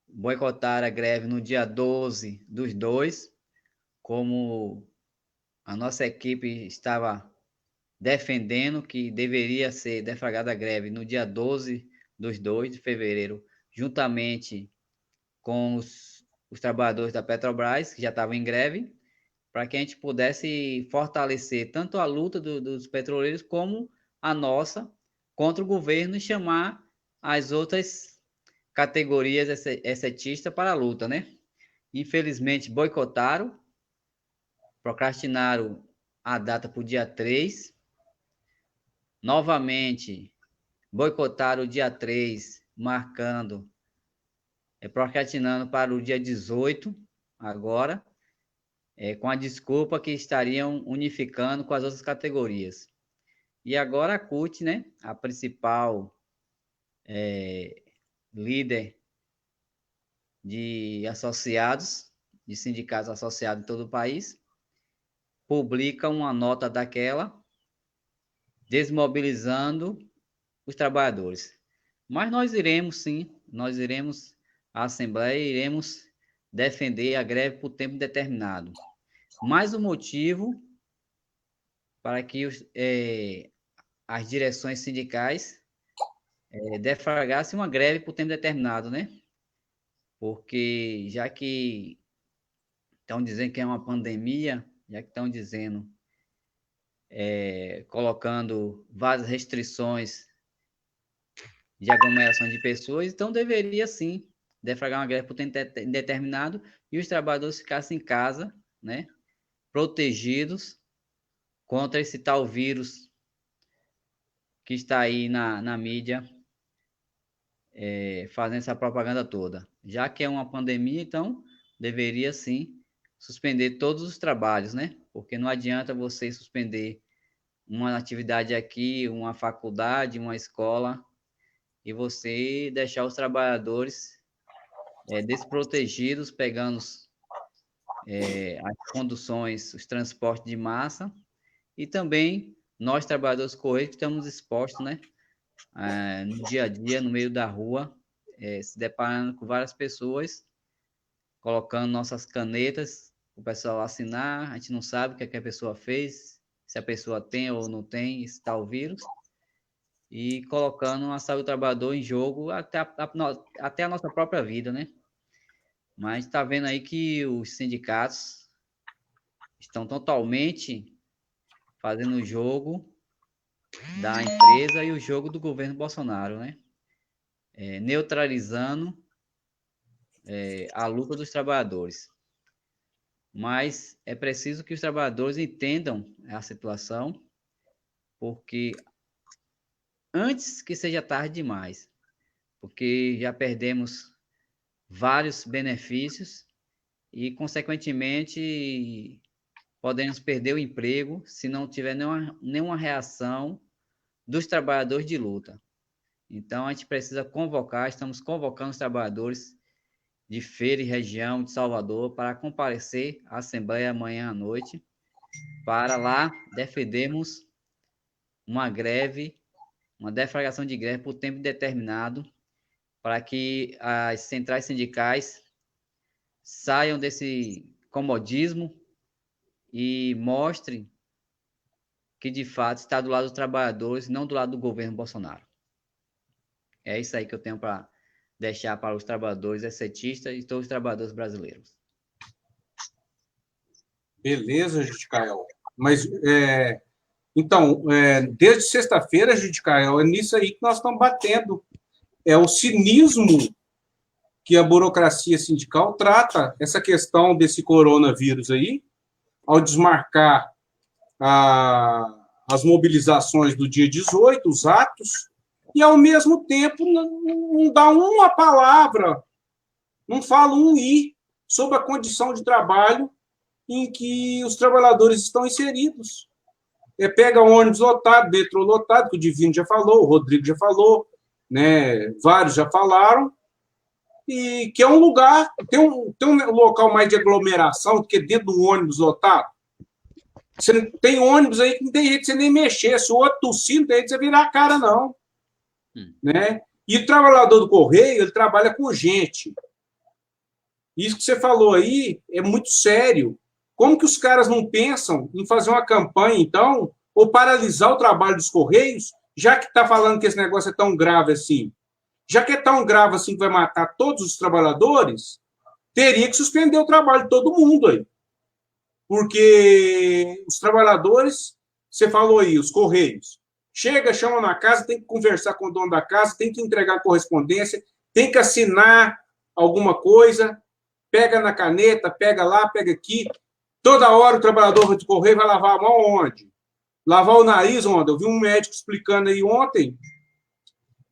[SPEAKER 3] boicotar a greve no dia 12 dos 2, como a nossa equipe estava defendendo que deveria ser deflagrada a greve no dia 12 dos 2 de fevereiro, juntamente com os trabalhadores da Petrobras, que já estavam em greve, para que a gente pudesse fortalecer tanto a luta dos petroleiros como a nossa contra o governo e chamar as outras categorias excetistas para a luta, né? Infelizmente, boicotaram, procrastinaram a data para o dia 3, novamente boicotaram o dia 3, marcando, procrastinando para o dia 18, agora, com a desculpa que estariam unificando com as outras categorias. E agora a CUT, né, a principal líder de associados, de sindicatos associados em todo o país, publica uma nota daquela, desmobilizando os trabalhadores. Mas nós iremos, sim, nós iremos à Assembleia e iremos defender a greve por tempo determinado. Mais um motivo para que as direções sindicais deflagrassem uma greve por tempo determinado, né? Porque já que estão dizendo que é uma pandemia, já que estão dizendo, colocando várias restrições de aglomeração de pessoas, então deveria sim deflagrar uma greve por tempo indeterminado e os trabalhadores ficassem em casa, né? Protegidos contra esse tal vírus que está aí na mídia, fazendo essa propaganda toda. Já que é uma pandemia, então deveria sim suspender todos os trabalhos, né? Porque não adianta você suspender uma atividade aqui, uma faculdade, uma escola, e você deixar os trabalhadores desprotegidos, pegando as conduções, os transportes de massa, e também nós, trabalhadores correios, que estamos expostos, né, no dia a dia, no meio da rua, se deparando com várias pessoas, colocando nossas canetas, o pessoal assinar, a gente não sabe o que a pessoa fez, se a pessoa tem ou não tem esse tal vírus, e colocando a saúde do trabalhador em jogo até a nossa própria vida, né? Mas está vendo aí que os sindicatos estão totalmente fazendo o jogo da empresa e o jogo do governo Bolsonaro, né? Neutralizando a luta dos trabalhadores. Mas é preciso que os trabalhadores entendam a situação, porque antes que seja tarde demais, porque já perdemos vários benefícios e, consequentemente, podemos perder o emprego se não tiver nenhuma reação dos trabalhadores de luta. Então, a gente precisa convocar, estamos convocando os trabalhadores de Feira e região de Salvador para comparecer à Assembleia amanhã à noite, para lá defendermos uma greve, uma deflagração de greve por tempo determinado, para que as centrais sindicais saiam desse comodismo e mostrem que, de fato, está do lado dos trabalhadores, não do lado do governo Bolsonaro. É isso aí que eu tenho para deixar para os trabalhadores excetistas e todos os trabalhadores brasileiros.
[SPEAKER 2] Beleza, Judicael. Mas, então, desde sexta-feira, Judicael, é nisso aí que nós estamos batendo. É o cinismo que a burocracia sindical trata essa questão desse coronavírus aí, ao desmarcar as mobilizações do dia 18, os atos, e, ao mesmo tempo, não dá uma palavra, não fala um i sobre a condição de trabalho em que os trabalhadores estão inseridos. Pega ônibus lotado, metrô lotado, que o Divino já falou, o Rodrigo já falou, né, vários já falaram, e que é um lugar, tem um local mais de aglomeração do que dentro do ônibus lotado. Você tem ônibus aí que não tem jeito de você nem mexer, se o outro tossir, não tem jeito de você virar a cara, não. Né? E o trabalhador do Correio, ele trabalha com gente. Isso que você falou aí é muito sério. Como que os caras não pensam em fazer uma campanha, então, ou paralisar o trabalho dos Correios, já que está falando que esse negócio é tão grave assim? Já que é tão grave assim que vai matar todos os trabalhadores, teria que suspender o trabalho de todo mundo aí. Porque os trabalhadores, você falou aí, os Correios, chega, chama na casa, tem que conversar com o dono da casa, tem que entregar correspondência, tem que assinar alguma coisa, pega na caneta, pega lá, pega aqui. Toda hora o trabalhador de Correio vai lavar a mão onde? Lavar o nariz onde? Eu vi um médico explicando aí ontem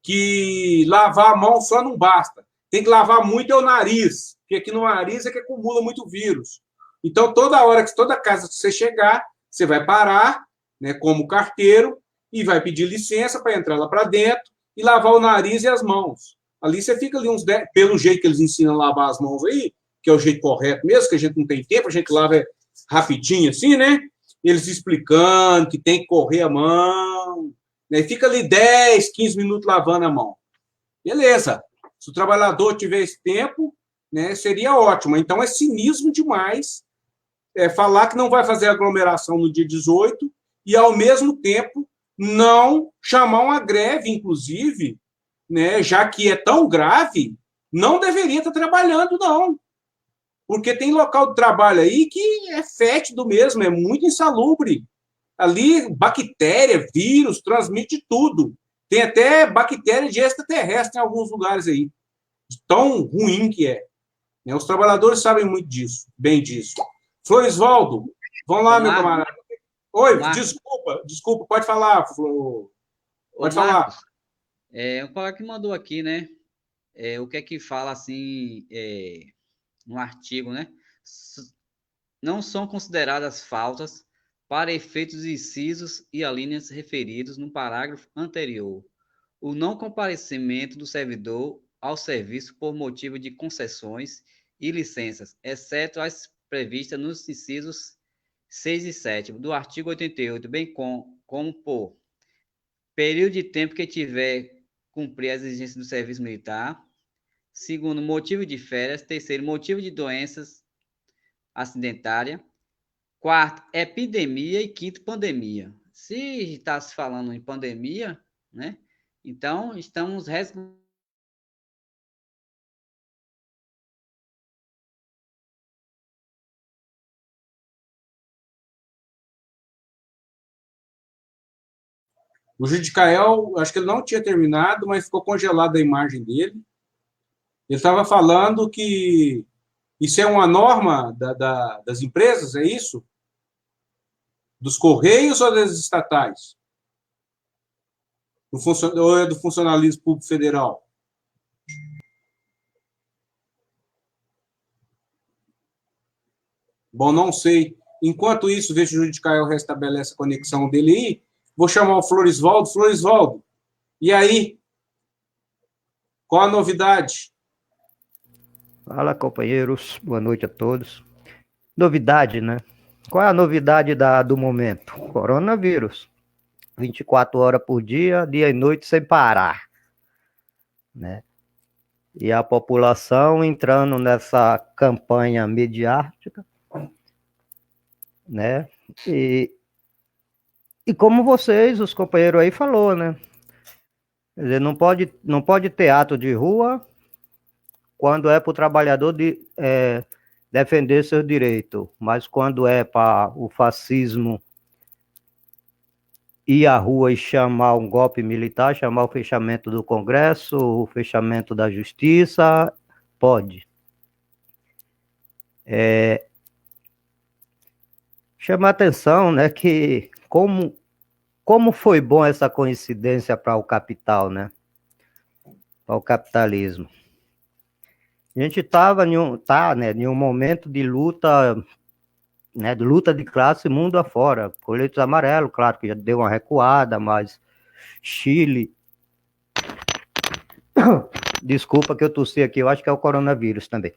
[SPEAKER 2] que lavar a mão só não basta. Tem que lavar muito o nariz, porque aqui no nariz é que acumula muito vírus. Então, toda casa que você chegar, você vai parar, né, como carteiro, e vai pedir licença para entrar lá para dentro e lavar o nariz e as mãos. Ali você fica ali uns 10, pelo jeito que eles ensinam a lavar as mãos aí, que é o jeito correto mesmo, que a gente não tem tempo, a gente lava rapidinho assim, né? Eles explicando que tem que correr a mão, né? E fica ali 10, 15 minutos lavando a mão. Beleza. Se o trabalhador tiver esse tempo, né, seria ótimo. Então, é cinismo demais falar que não vai fazer aglomeração no dia 18 e, ao mesmo tempo, não chamar uma greve, inclusive, né, já que é tão grave, não deveria estar trabalhando, não. Porque tem local de trabalho aí que é fétido mesmo, é muito insalubre. Ali, bactéria, vírus, transmite tudo. Tem até bactéria de extraterrestre em alguns lugares aí. De tão ruim que é. Os trabalhadores sabem muito disso, bem disso. Florisvaldo, vamos lá, meu camarada. Oi, desculpa, pode falar, Flor. Pode falar.
[SPEAKER 3] O colega que mandou aqui, né? O que é que fala assim no artigo, né? Não são consideradas faltas para efeitos incisos e alíneas referidos no parágrafo anterior o não comparecimento do servidor ao serviço por motivo de concessões e licenças, exceto as previstas nos incisos 6 e 7 do artigo 88, bem como por período de tempo que tiver cumprir as exigências do serviço militar, Segundo, motivo de férias. Terceiro, motivo de doenças acidentárias. Quarto, epidemia. E quinto, pandemia. Se está se falando em pandemia, né? Então, estamos
[SPEAKER 2] O Judicael, acho que ele não tinha terminado, mas ficou congelada a imagem dele. Ele estava falando que isso é uma norma das empresas, é isso? Dos Correios ou das estatais? Ou é do funcionalismo público federal? Bom, não sei. Enquanto isso, vê se o Judicael restabelece a conexão dele aí. Vou chamar o Florisvaldo. Florisvaldo, e aí? Qual a novidade?
[SPEAKER 4] Fala, companheiros. Boa noite a todos. Novidade, né? Qual é a novidade do momento? Coronavírus. 24 horas por dia, dia e noite sem parar, né? E a população entrando nessa campanha midiática, né? E como vocês, os companheiros aí falou, né? Quer dizer, não pode ter ato de rua quando é para o trabalhador defender seu direito, mas quando é para o fascismo ir à rua e chamar um golpe militar, chamar o fechamento do Congresso, o fechamento da Justiça, pode. Chama a atenção, né, que como foi bom essa coincidência para o capital, né? Para o capitalismo. A gente estava em um momento de luta, né, de luta de classe mundo afora. Coletes amarelos, claro que já deu uma recuada, mas Chile... Desculpa que eu tossi aqui, eu acho que é o coronavírus também.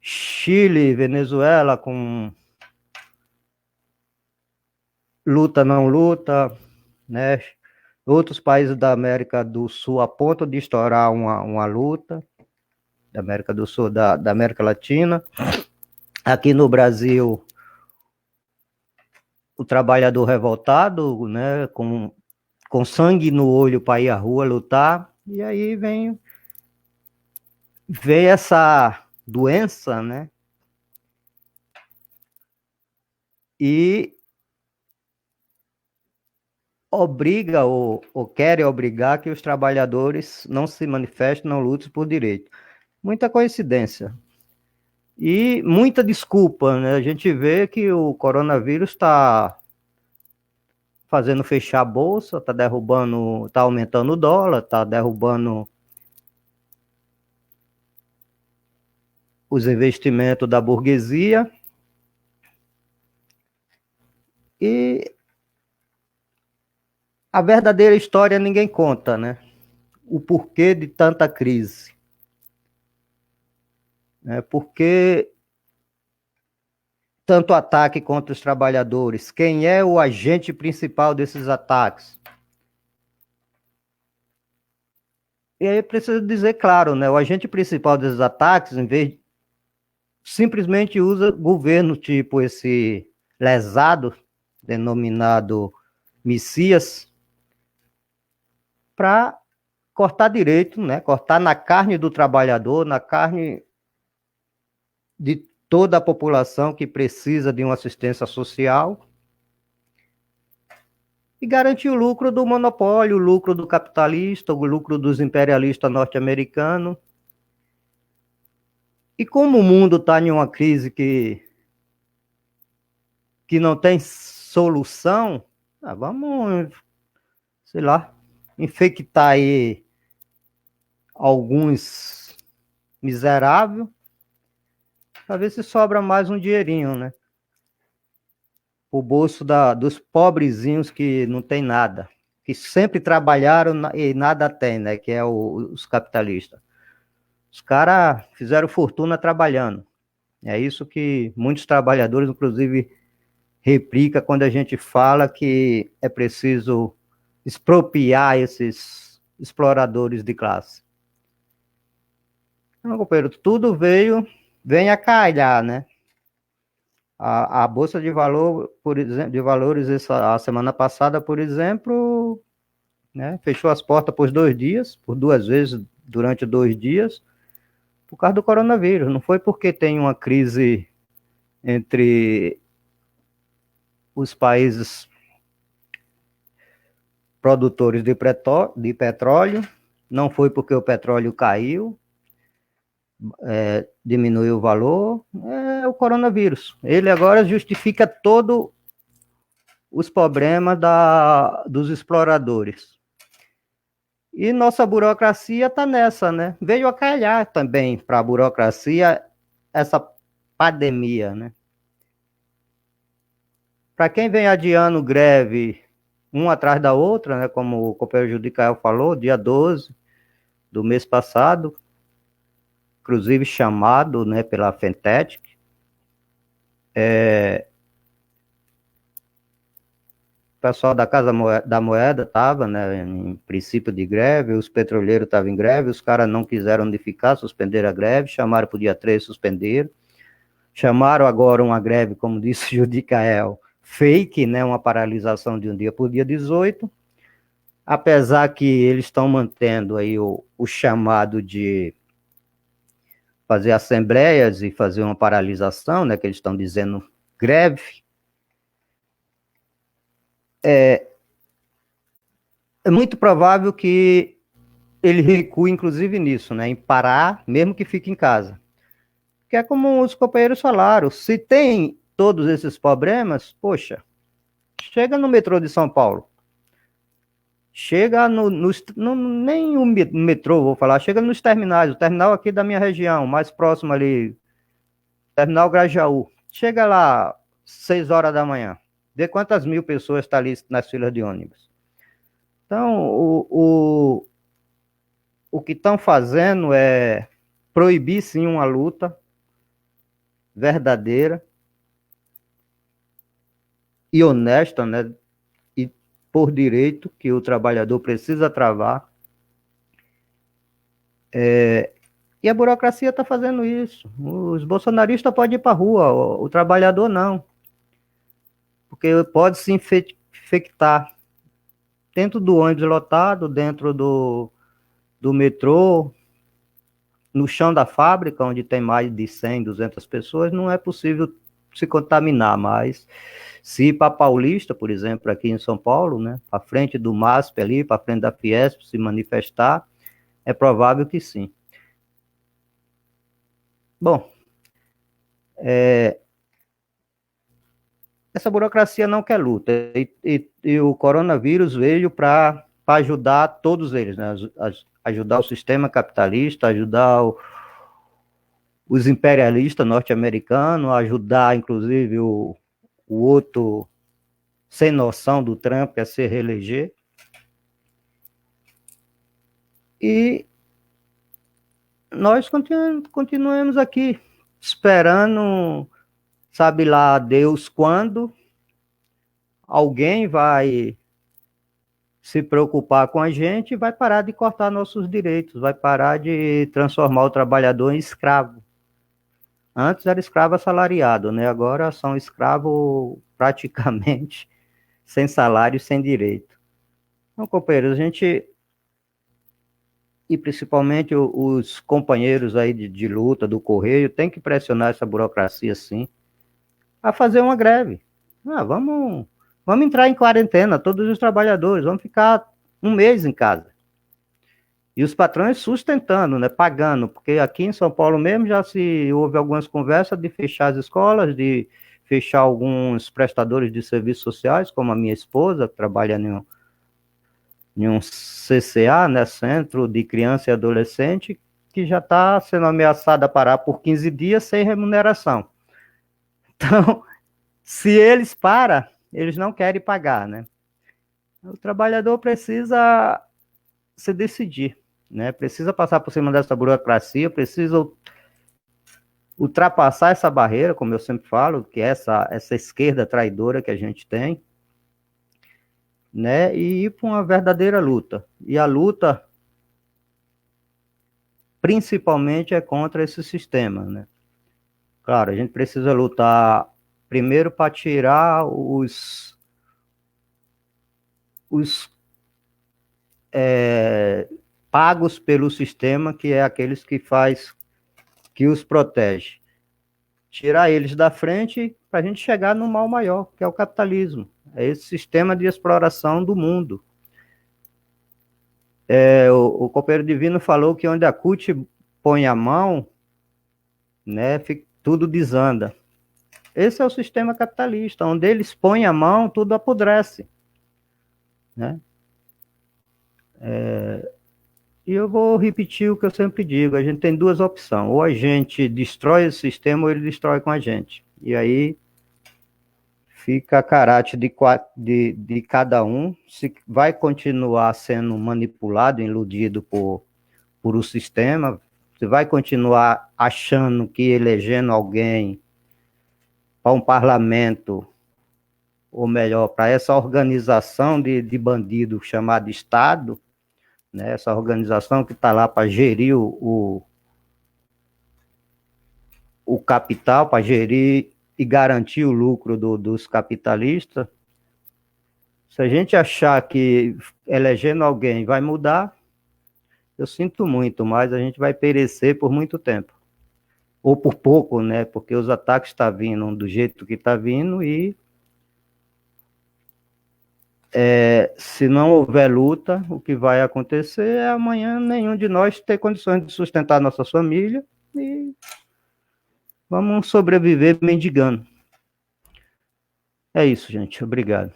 [SPEAKER 4] Chile, Venezuela, com luta, não luta, né? Outros países da América do Sul a ponto de estourar uma luta, da América do Sul, da América Latina. Aqui no Brasil, o trabalhador revoltado, né, com sangue no olho para ir à rua lutar, e aí vem essa doença, né, e obriga ou querem obrigar que os trabalhadores não se manifestem, não lutem por direito. Muita coincidência. E muita desculpa, né? A gente vê que o coronavírus está fazendo fechar a bolsa, está derrubando, está aumentando o dólar, está derrubando os investimentos da burguesia. E a verdadeira história ninguém conta, né? O porquê de tanta crise. Porque tanto ataque contra os trabalhadores? Quem é o agente principal desses ataques? E aí precisa dizer claro, né? O agente principal desses ataques, em vez de simplesmente usa governo tipo esse lesado, denominado Messias, para cortar direito, né? Cortar na carne do trabalhador, na carne de toda a população que precisa de uma assistência social e garantir o lucro do monopólio, o lucro do capitalista, o lucro dos imperialistas norte-americanos. E como o mundo está em uma crise que não tem solução, vamos, sei lá, infectar aí alguns miseráveis para ver se sobra mais um dinheirinho, né? O bolso dos pobrezinhos que não tem nada, que sempre trabalharam e nada tem, né? Que é os capitalistas. Os caras fizeram fortuna trabalhando. É isso que muitos trabalhadores, inclusive, replica quando a gente fala que é preciso expropriar esses exploradores de classe. Não, companheiro, tudo vem a calhar, né? A Bolsa de Valor, por exemplo, de Valores, a semana passada, por exemplo, né, fechou as portas por 2 dias, por 2 vezes durante 2 dias, por causa do coronavírus. Não foi porque tem uma crise entre os países produtores de petróleo, não foi porque o petróleo caiu, diminuiu o valor, é o coronavírus. Ele agora justifica todos os problemas dos exploradores. E nossa burocracia está nessa, né? Veio a calhar também para a burocracia essa pandemia, né? Para quem vem adiando greve uma atrás da outra, né? Como o companheiro Judicael falou, dia 12 do mês passado, inclusive chamado, né, pela Fentech, o pessoal da Casa da Moeda estava, né, em princípio de greve, os petroleiros estavam em greve, os caras não quiseram unificar, suspenderam a greve, chamaram para o dia 3, suspenderam, chamaram agora uma greve, como disse o Judicael, fake, né, uma paralisação de um dia para o dia 18, apesar que eles estão mantendo aí o chamado de fazer assembleias e fazer uma paralisação, né, que eles estão dizendo greve. É muito provável que ele recue, inclusive, nisso, né, em parar, mesmo que fique em casa. Que é como os companheiros falaram, se tem todos esses problemas, poxa, chega no metrô de São Paulo, chega nem o metrô, vou falar, chega nos terminais, o terminal aqui da minha região, mais próximo ali, terminal Grajaú, chega lá 6 horas da manhã, vê quantas mil pessoas estão ali nas filas de ônibus. Então, o que estão fazendo é proibir, sim, uma luta verdadeira e honesta, né, e por direito, que o trabalhador precisa travar. E a burocracia está fazendo isso. Os bolsonaristas podem ir para a rua, o trabalhador não. Porque pode se infectar dentro do ônibus lotado, dentro do metrô, no chão da fábrica, onde tem mais de 100, 200 pessoas, não é possível se contaminar, mas se ir para Paulista, por exemplo, aqui em São Paulo, né, para frente do MASP ali, para frente da Fiesp, se manifestar, é provável que sim. Bom, essa burocracia não quer luta, e o coronavírus veio para ajudar todos eles, né, ajudar o sistema capitalista, ajudar os imperialistas norte-americanos, ajudar, inclusive, o outro sem noção do Trump a se reeleger. E nós continuamos aqui, esperando, sabe lá Deus quando alguém vai se preocupar com a gente e vai parar de cortar nossos direitos, vai parar de transformar o trabalhador em escravo. Antes era escravo assalariado, né? Agora são escravos praticamente sem salário, sem direito. Então, companheiros, a gente, e principalmente os companheiros aí de luta do Correio, tem que pressionar essa burocracia, sim, a fazer uma greve. Vamos entrar em quarentena, todos os trabalhadores, vamos ficar um mês em casa. E os patrões sustentando, né, pagando, porque aqui em São Paulo mesmo já se houve algumas conversas de fechar as escolas, de fechar alguns prestadores de serviços sociais, como a minha esposa, que trabalha em um CCA, né, Centro de Criança e Adolescente, que já está sendo ameaçada a parar por 15 dias sem remuneração. Então, se eles param, eles não querem pagar, né? O trabalhador precisa se decidir, né? Precisa passar por cima dessa burocracia, precisa ultrapassar essa barreira, como eu sempre falo, que é essa esquerda traidora que a gente tem, né? E ir para uma verdadeira luta. E a luta principalmente é contra esse sistema, né? Claro, a gente precisa lutar primeiro para tirar os pagos pelo sistema, que é aqueles que os protege. Tirar eles da frente para a gente chegar no mal maior, que é o capitalismo. É esse sistema de exploração do mundo. O Companheiro Divino falou que onde a CUT põe a mão, né, tudo desanda. Esse é o sistema capitalista, onde eles põem a mão, tudo apodrece, né? E eu vou repetir o que eu sempre digo, a gente tem duas opções, ou a gente destrói esse sistema, ou ele destrói com a gente. E aí fica a caráter de cada um, se vai continuar sendo manipulado, iludido por o sistema, se vai continuar achando que elegendo alguém para um parlamento, ou melhor, para essa organização de bandido chamada Estado, né, essa organização que está lá para gerir o capital, para gerir e garantir o lucro dos capitalistas. Se a gente achar que elegendo alguém vai mudar, eu sinto muito, mas a gente vai perecer por muito tempo. Ou por pouco, né? Porque os ataques estão vindo do jeito que está vindo e se não houver luta, o que vai acontecer é amanhã nenhum de nós ter condições de sustentar nossa família e vamos sobreviver mendigando. É isso, gente. Obrigado.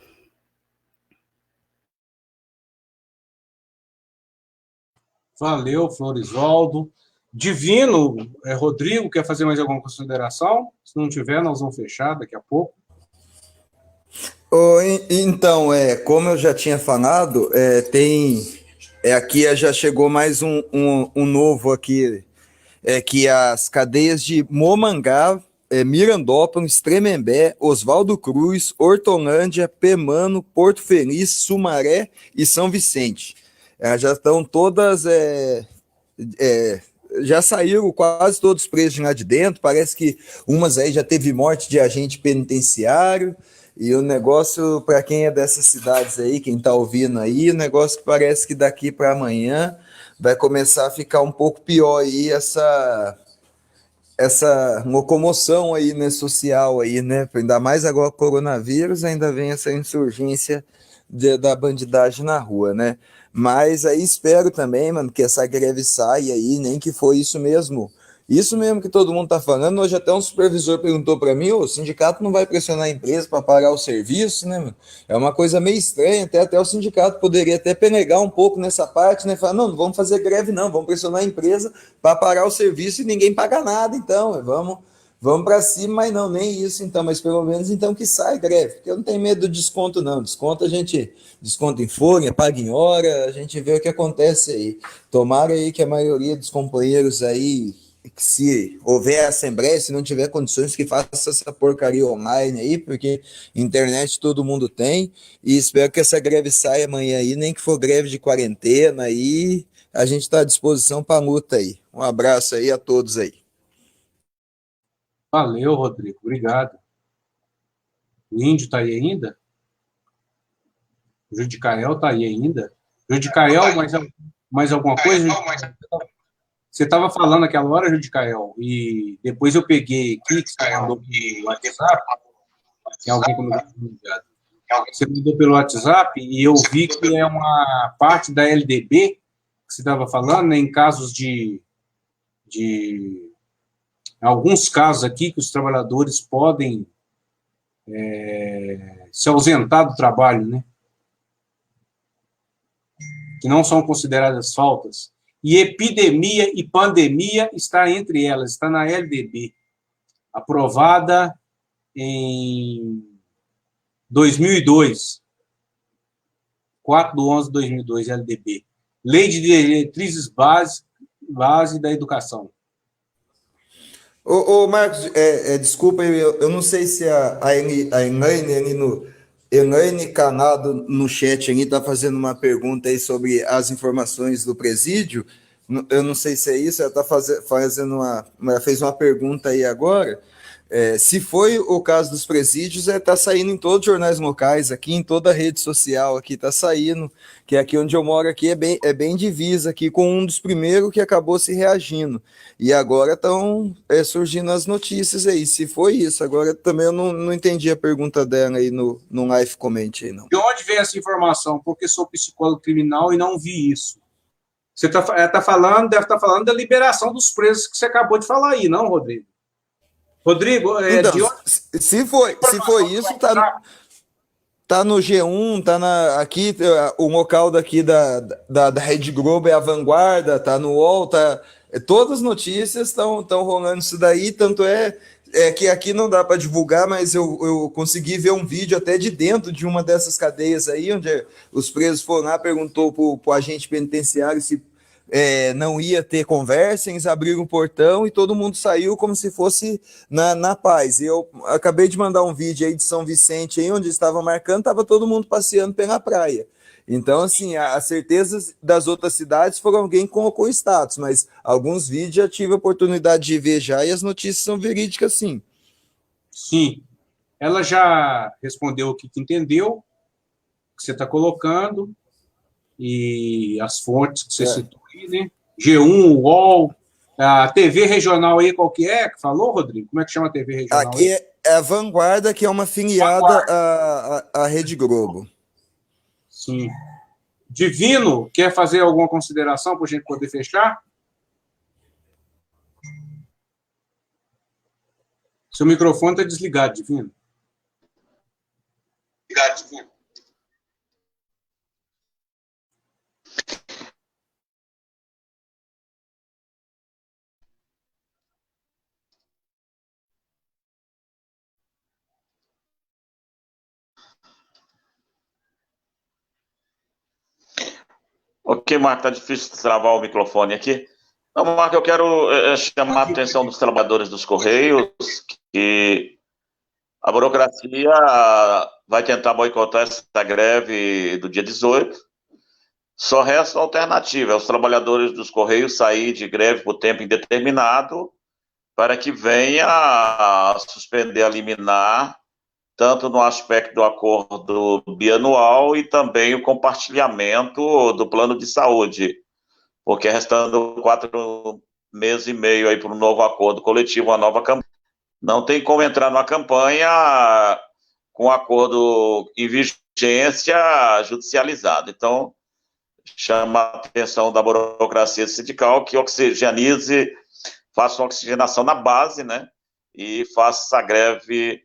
[SPEAKER 2] Valeu, Florisvaldo. Divino, Rodrigo, quer fazer mais alguma consideração? Se não tiver, nós vamos fechar daqui a pouco.
[SPEAKER 5] Então, como eu já tinha falado, aqui já chegou mais um novo aqui, que as cadeias de Momangá, Mirandópolis, Tremembé, Oswaldo Cruz, Hortolândia, Pemano, Porto Feliz, Sumaré e São Vicente. Já estão todas, já saíram quase todos presos lá de dentro, parece que umas aí já teve morte de agente penitenciário. E o negócio, para quem é dessas cidades aí, quem está ouvindo aí, o negócio parece que daqui para amanhã vai começar a ficar um pouco pior aí essa locomoção aí, né, social aí, né? Ainda mais agora o coronavírus, ainda vem essa insurgência da bandidagem na rua, né? Mas aí espero também, mano, que essa greve saia aí, nem que foi isso mesmo. Isso mesmo que todo mundo está falando. Hoje até um supervisor perguntou para mim, o sindicato não vai pressionar a empresa para pagar o serviço, né, mano? É uma coisa meio estranha, até o sindicato poderia até penegar um pouco nessa parte, né? Falar, não vamos fazer greve não, vamos pressionar a empresa para pagar o serviço e ninguém paga nada, então, vamos para cima, mas não, nem isso então, mas pelo menos então que sai greve, porque eu não tenho medo do desconto não, desconto a gente desconta em folha, paga em hora, a gente vê o que acontece aí. Tomara aí que a maioria dos companheiros aí, que se houver assembleia, se não tiver condições, que faça essa porcaria online aí, porque internet todo mundo tem, e espero que essa greve saia amanhã aí, nem que for greve de quarentena aí, a gente está à disposição para a luta aí. Um abraço aí a todos aí.
[SPEAKER 2] Valeu, Rodrigo, obrigado. O Índio está aí ainda? O Judicael está aí ainda? Judicael, mais alguma coisa? Você estava falando aquela hora, Judicael, e depois eu peguei aqui, que você mandou pelo WhatsApp, tem alguém comigo ligado. Você mandou pelo WhatsApp e eu vi que é uma parte da LDB que você estava falando, né, em casos de alguns casos aqui que os trabalhadores podem se ausentar do trabalho, né? Que não são consideradas faltas. E epidemia e pandemia está entre elas, está na LDB, aprovada em 2002, 4/11/2002, LDB. Lei de Diretrizes Base da Educação.
[SPEAKER 5] Ô Marcos, desculpa, eu não sei se a Elaine ali Elaine Canado no chat ali está fazendo uma pergunta aí sobre as informações do presídio. Eu não sei se é isso, ela está fazendo fez uma pergunta aí agora. Se foi o caso dos presídios, está saindo em todos os jornais locais, aqui em toda a rede social, aqui está saindo, que aqui onde eu moro aqui é bem divisa aqui com um dos primeiros que acabou se reagindo. E agora estão surgindo as notícias aí, se foi isso. Agora também eu não entendi a pergunta dela aí no live comment aí, não.
[SPEAKER 2] De onde vem essa informação? Porque sou psicólogo criminal e não vi isso. Você deve estar falando da liberação dos presos que você acabou de falar aí, não, Rodrigo? Rodrigo,
[SPEAKER 5] Então,
[SPEAKER 2] de onde
[SPEAKER 5] se foi isso, tá no G1, aqui, o local daqui da Rede Globo é a Vanguarda, tá no UOL, todas as notícias estão rolando isso daí, tanto que aqui não dá para divulgar, mas eu consegui ver um vídeo até de dentro de uma dessas cadeias aí, onde os presos foram lá, perguntou pro agente penitenciário se não ia ter conversa, eles abriram o portão e todo mundo saiu como se fosse na paz. E eu acabei de mandar um vídeo aí de São Vicente, aí onde estava marcando, estava todo mundo passeando pela praia. Então, assim, as certezas das outras cidades foram alguém que colocou status, mas alguns vídeos já tive a oportunidade de ver já e as notícias são verídicas, sim.
[SPEAKER 2] Sim. Ela já respondeu o que entendeu, o que você está colocando, e as fontes que você citou aí, né? G1, UOL, a TV regional aí, qual que é? Que falou, Rodrigo? Como é que chama a TV regional
[SPEAKER 5] aqui
[SPEAKER 2] aí?
[SPEAKER 5] é a Vanguarda, que é uma filiada à Rede Globo.
[SPEAKER 2] Sim. Divino, quer fazer alguma consideração para a gente poder fechar? Seu microfone está desligado, Divino. Desligado, Divino.
[SPEAKER 1] Ok, Marco, tá difícil travar o microfone aqui. Não, Marco, eu quero chamar a atenção dos trabalhadores dos Correios que a burocracia vai tentar boicotar essa greve do dia 18. Só resta a alternativa, é os trabalhadores dos Correios sair de greve por tempo indeterminado para que venha a suspender a liminar, tanto no aspecto do acordo bianual e também o compartilhamento do plano de saúde, porque restando 4 meses e meio aí para um novo acordo coletivo, uma nova campanha, não tem como entrar numa campanha com acordo em vigência judicializado. Então, chama a atenção da burocracia sindical que oxigenize, faça uma oxigenação na base, né? E faça essa greve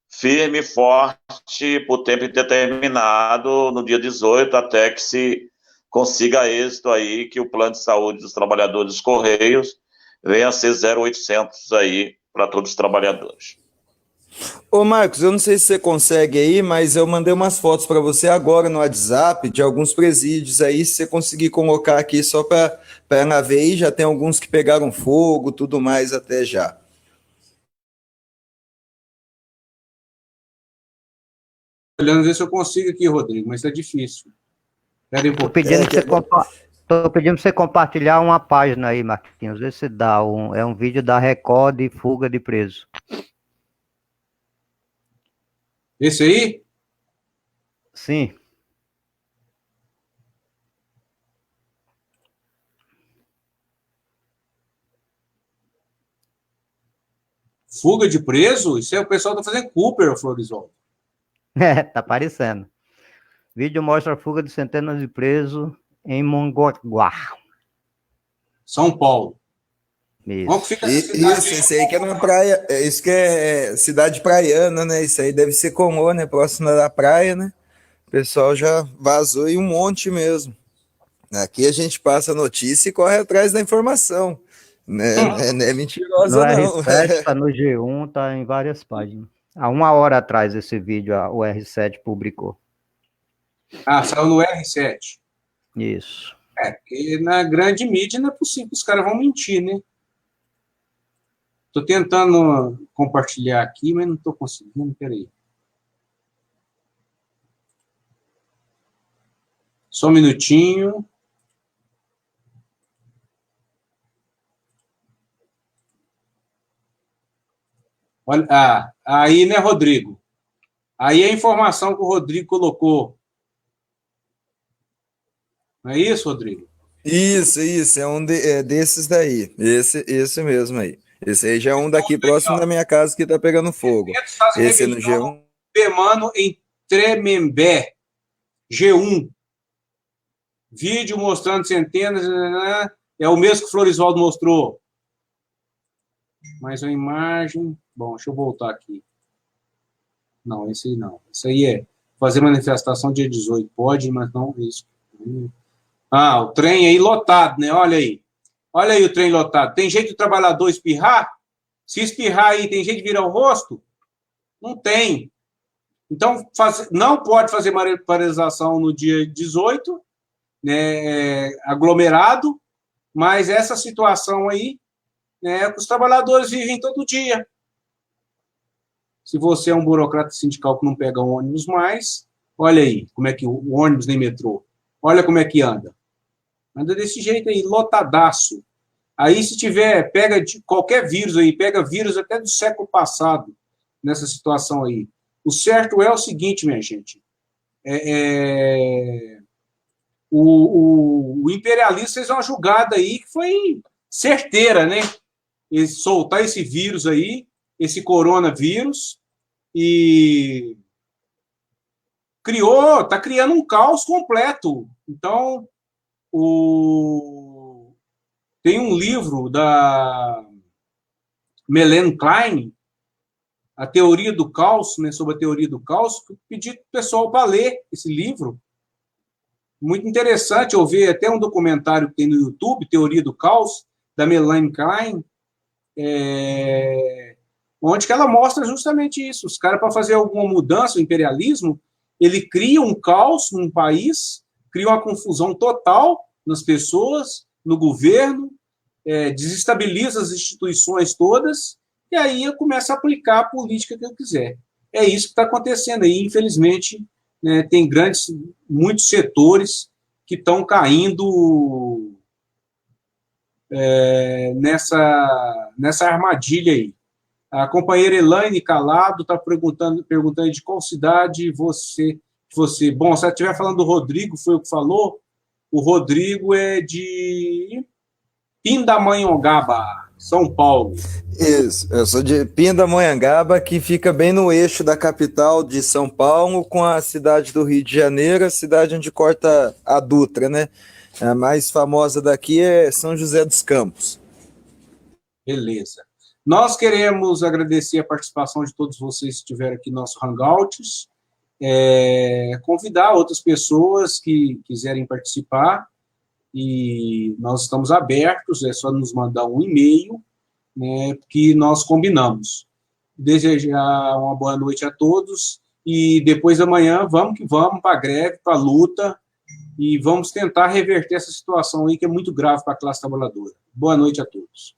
[SPEAKER 1] firme, forte, por tempo indeterminado, no dia 18, até que se consiga êxito aí, que o plano de saúde dos trabalhadores dos Correios venha a ser 0800 aí para todos os trabalhadores.
[SPEAKER 5] Ô Marcos, eu não sei se você consegue aí, mas eu mandei umas fotos para você agora no WhatsApp de alguns presídios aí, se você conseguir colocar aqui só para ela ver aí, já tem alguns que pegaram fogo, tudo mais até já.
[SPEAKER 2] Olhando ver se eu consigo aqui, Rodrigo, mas é difícil. Espera um
[SPEAKER 4] Tô
[SPEAKER 2] pouquinho.
[SPEAKER 4] pedindo pra você compartilhar uma página aí, Marquinhos. Vê se dá. É um vídeo da Record de fuga de preso.
[SPEAKER 2] Esse aí?
[SPEAKER 4] Sim.
[SPEAKER 2] Fuga de preso? Isso é o pessoal está fazendo Cooper, Florisol.
[SPEAKER 4] Tá aparecendo. Vídeo mostra a fuga de centenas de presos em Mongaguá.
[SPEAKER 2] São Paulo.
[SPEAKER 4] Isso.
[SPEAKER 2] Onde fica essa cidade?
[SPEAKER 5] Isso, esse aí que é na praia, isso que é cidade praiana, né? Isso aí deve ser Comô, né? Próxima da praia, né? O pessoal já vazou e um monte mesmo. Aqui a gente passa a notícia e corre atrás da informação. Né? Não é
[SPEAKER 4] No
[SPEAKER 5] mentirosa, não.
[SPEAKER 4] R7, tá no G1, tá em várias páginas. Há 1 hora atrás esse vídeo o R7 publicou.
[SPEAKER 2] Ah, saiu no R7.
[SPEAKER 4] Isso.
[SPEAKER 2] Porque na grande mídia não é possível que os caras vão mentir, né? Estou tentando compartilhar aqui, mas não estou conseguindo. Peraí. Só um minutinho. Olha, aí, né, Rodrigo? Aí a informação que o Rodrigo colocou. Não é isso, Rodrigo?
[SPEAKER 5] Isso, é desses daí. Esse mesmo aí. Esse aí já é um daqui próximo da minha casa que tá pegando fogo. Esse é no G1.
[SPEAKER 2] Bemano em Tremembé, G1. Vídeo mostrando centenas, né? É o mesmo que o Florisvaldo mostrou. Mais uma imagem. Bom, deixa eu voltar aqui. Não, esse aí não. Esse aí é fazer manifestação dia 18. Pode, mas não é isso. O trem aí lotado, né? Olha aí. Olha aí o trem lotado. Tem jeito do trabalhador espirrar? Se espirrar aí, tem jeito de virar o rosto? Não tem. Então, não pode fazer paralisação no dia 18, né, aglomerado, mas essa situação aí, né, os trabalhadores vivem todo dia. Se você é um burocrata sindical que não pega ônibus mais, olha aí como é que o ônibus nem metrô, olha como é que anda. Anda desse jeito aí, lotadaço. Aí, se tiver, pega de qualquer vírus aí, pega vírus até do século passado, nessa situação aí. O certo é o seguinte, minha gente, o imperialista fez uma jogada aí que foi certeira, né? Soltar esse vírus aí, esse coronavírus, e está criando um caos completo. Então, tem um livro da Melanie Klein, a teoria do caos, né, sobre a teoria do caos, que eu pedi para o pessoal para ler esse livro. Muito interessante, eu vi até um documentário que tem no YouTube, Teoria do Caos, da Melanie Klein, onde que ela mostra justamente isso. Os caras, para fazer alguma mudança, o imperialismo, ele cria um caos num país, cria uma confusão total nas pessoas, no governo, desestabiliza as instituições todas, e aí começa a aplicar a política que eu quiser. É isso que está acontecendo aí, infelizmente, né, tem muitos setores que estão caindo nessa armadilha aí. A companheira Elaine Calado está perguntando de qual cidade você... Bom, se ela estiver falando do Rodrigo, foi o que falou, o Rodrigo é de Pindamonhangaba, São Paulo.
[SPEAKER 5] Isso, eu sou de Pindamonhangaba, que fica bem no eixo da capital de São Paulo com a cidade do Rio de Janeiro, a cidade onde corta a Dutra, né? A mais famosa daqui é São José dos Campos.
[SPEAKER 2] Beleza. Nós queremos agradecer a participação de todos vocês que estiveram aqui no nosso Hangouts, convidar outras pessoas que quiserem participar, e nós estamos abertos, é só nos mandar um e-mail, né, que nós combinamos. Desejar uma boa noite a todos, e depois da manhã vamos que vamos para a greve, para a luta, e vamos tentar reverter essa situação aí que é muito grave para a classe trabalhadora. Boa noite a todos.